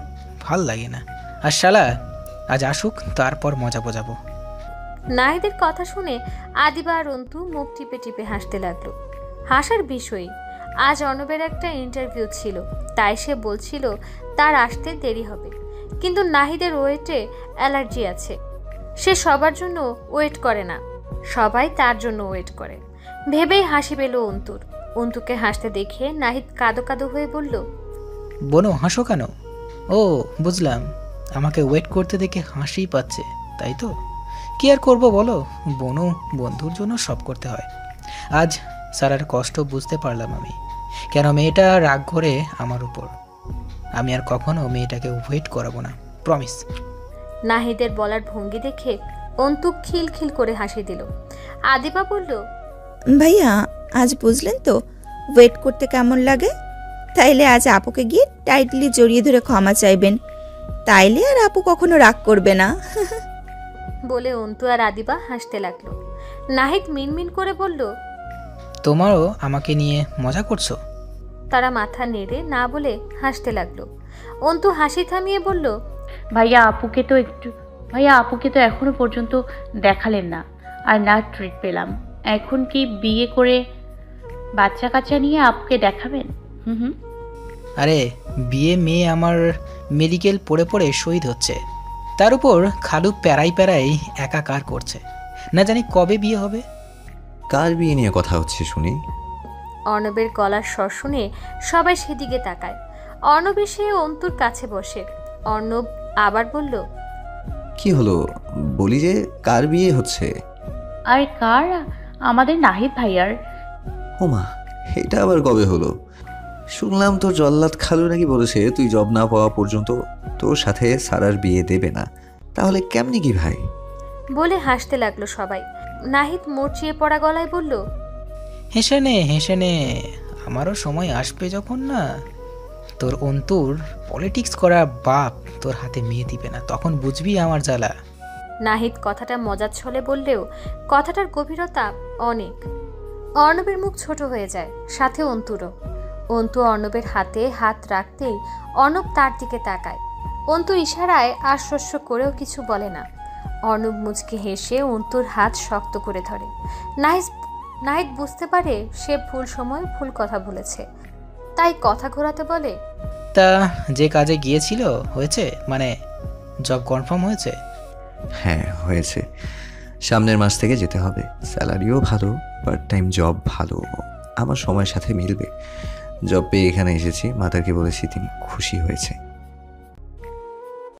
ভাল লাগে না। আর শালা আজ আসুক, তারপর মজা বোঝাবো। নাহিদের কথা শুনে আদিবা আর অন্তু মুখ টিপে টিপে হাসতে লাগলো। হাসার বিষয়, আজ অর্ণবের একটা ইন্টারভিউ ছিল, তাই সে বলছিল তার আসতে দেরি হবে। কিন্তু নাহিদের ওয়েটে অ্যালার্জি আছে। সে সবার জন্য ওয়েট করে না, সবাই তার জন্য ওয়েট করে। ভেবেই হাসি পেল অন্তুর। অন্তুকে হাসতে দেখে নাহিদ কাঁদো কাঁদো হয়ে বলল, বোনো হাসো কেন? ও বুঝলাম, আমাকে ওয়েট করতে দেখে হাসিই পাচ্ছে, তাই তো? কি আর করবো বলো, বোনো বন্ধুর জন্য সব করতে হয়। আজ সারার কষ্ট বুঝতে পারলাম আমি, কেন মেয়েটা রাগ করে আমার উপর। আমি আর কখনো মেয়েটাকে ওয়েট করাবো না, প্রমিস। নাহিদের বলার ভঙ্গি দেখে অন্তু খিলখিল করে হাসি দিল। আদিবা বলল, ভাইয়া আজ বুঝলেন তো ওয়েট করতে কেমন লাগে? তাইলে আজ আপুকে গিয়ে টাইটলি জড়িয়ে ধরে ক্ষমা চাইবেন, তাইলে আর আপু কখনো রাগ করবে না। বলে অন্তু আর আদিবা হাসতে লাগলো। নাহিদ মিনমিন করে বলল, তোমারও আমাকে নিয়ে মজা করছো? তারা মাথা নেড়ে না বলে হাসতে লাগলো। অন্তু হাসি থামিয়ে বলল, ভাইয়া আপুকে তো এখনো পর্যন্ত দেখালেন না, আর না ট্রিট পেলাম। এখন কি বিয়ে করে বাচ্চা কাচ্চা নিয়ে আপুকে দেখাবেন? হুম। আরে বিয়ে মেয়ে আমার মেডিকেল পড়ে পড়ে শহীদ হচ্ছে, তার উপর খালু প্যারাই প্যারাই একাকার করছে, না জানি কবে বিয়ে হবে। কার বিয়ে নিয়ে কথা হচ্ছে শুনি? অর্ণবের গলার স্বর শুনে সবাই সেদিকে তাকায়। অর্ণব এসে অন্তুর কাছে বসে। অর্ণব আবার বলল, কি হলো বলি যে কার বিয়ে হচ্ছে? আর কার? আমাদের নাহিদ ভাইয়ার। ওমা, এটা আবার কবে হলো? শুনলাম তোর জল্লাদ খালু নাকি বলেছে তুই জব না পাওয়া পর্যন্ত তোর সাথে সারার বিয়ে দেবে না। তাহলে কেমনি কি ভাই? বলে হাসতে লাগলো সবাই। নাহিদ মরচিয়ে পড়া গলায় বলল, হেসে নে, আমারও সময় আসবে যখন না তোর অন্তুর পলিটিক্স করা বাপ তোর হাতে মেয়ে দিবে না, তখন বুঝবি আমার জ্বালা। নাহিদ কথাটা মজার ছলে বললেও কথাটার গভীরতা অনেক। অর্ণবের মুখ ছোট হয়ে যায়, সাথে অন্তুরও। অন্তু অর্ণবের হাতে হাত রাখতেই অর্ণব তার দিকে তাকায়। অন্তু ইশারায় আশ্বস্ত করেও কিছু বলে না। অর্ণব মুচকি হেসে অন্তুর হাত শক্ত করে ধরে। নাহিদ বুঝতে পারে সে ভুল সময় ভুল কথা বলেছে, তাই কথা ঘোরাতে বলে, তা যে কাজে গিয়েছিল হয়েছে, মানে জব কনফার্ম হয়েছে? হ্যাঁ হয়েছে, সামনের মাস থেকে যেতে হবে। স্যালারিও ভালো, পার্ট টাইম জব ভালো, আমার সময়ের সাথে মিলবে। জব পেয়ে এখানে এসেছি, মাতারকে বলেছি, তিনি খুশি হয়েছে।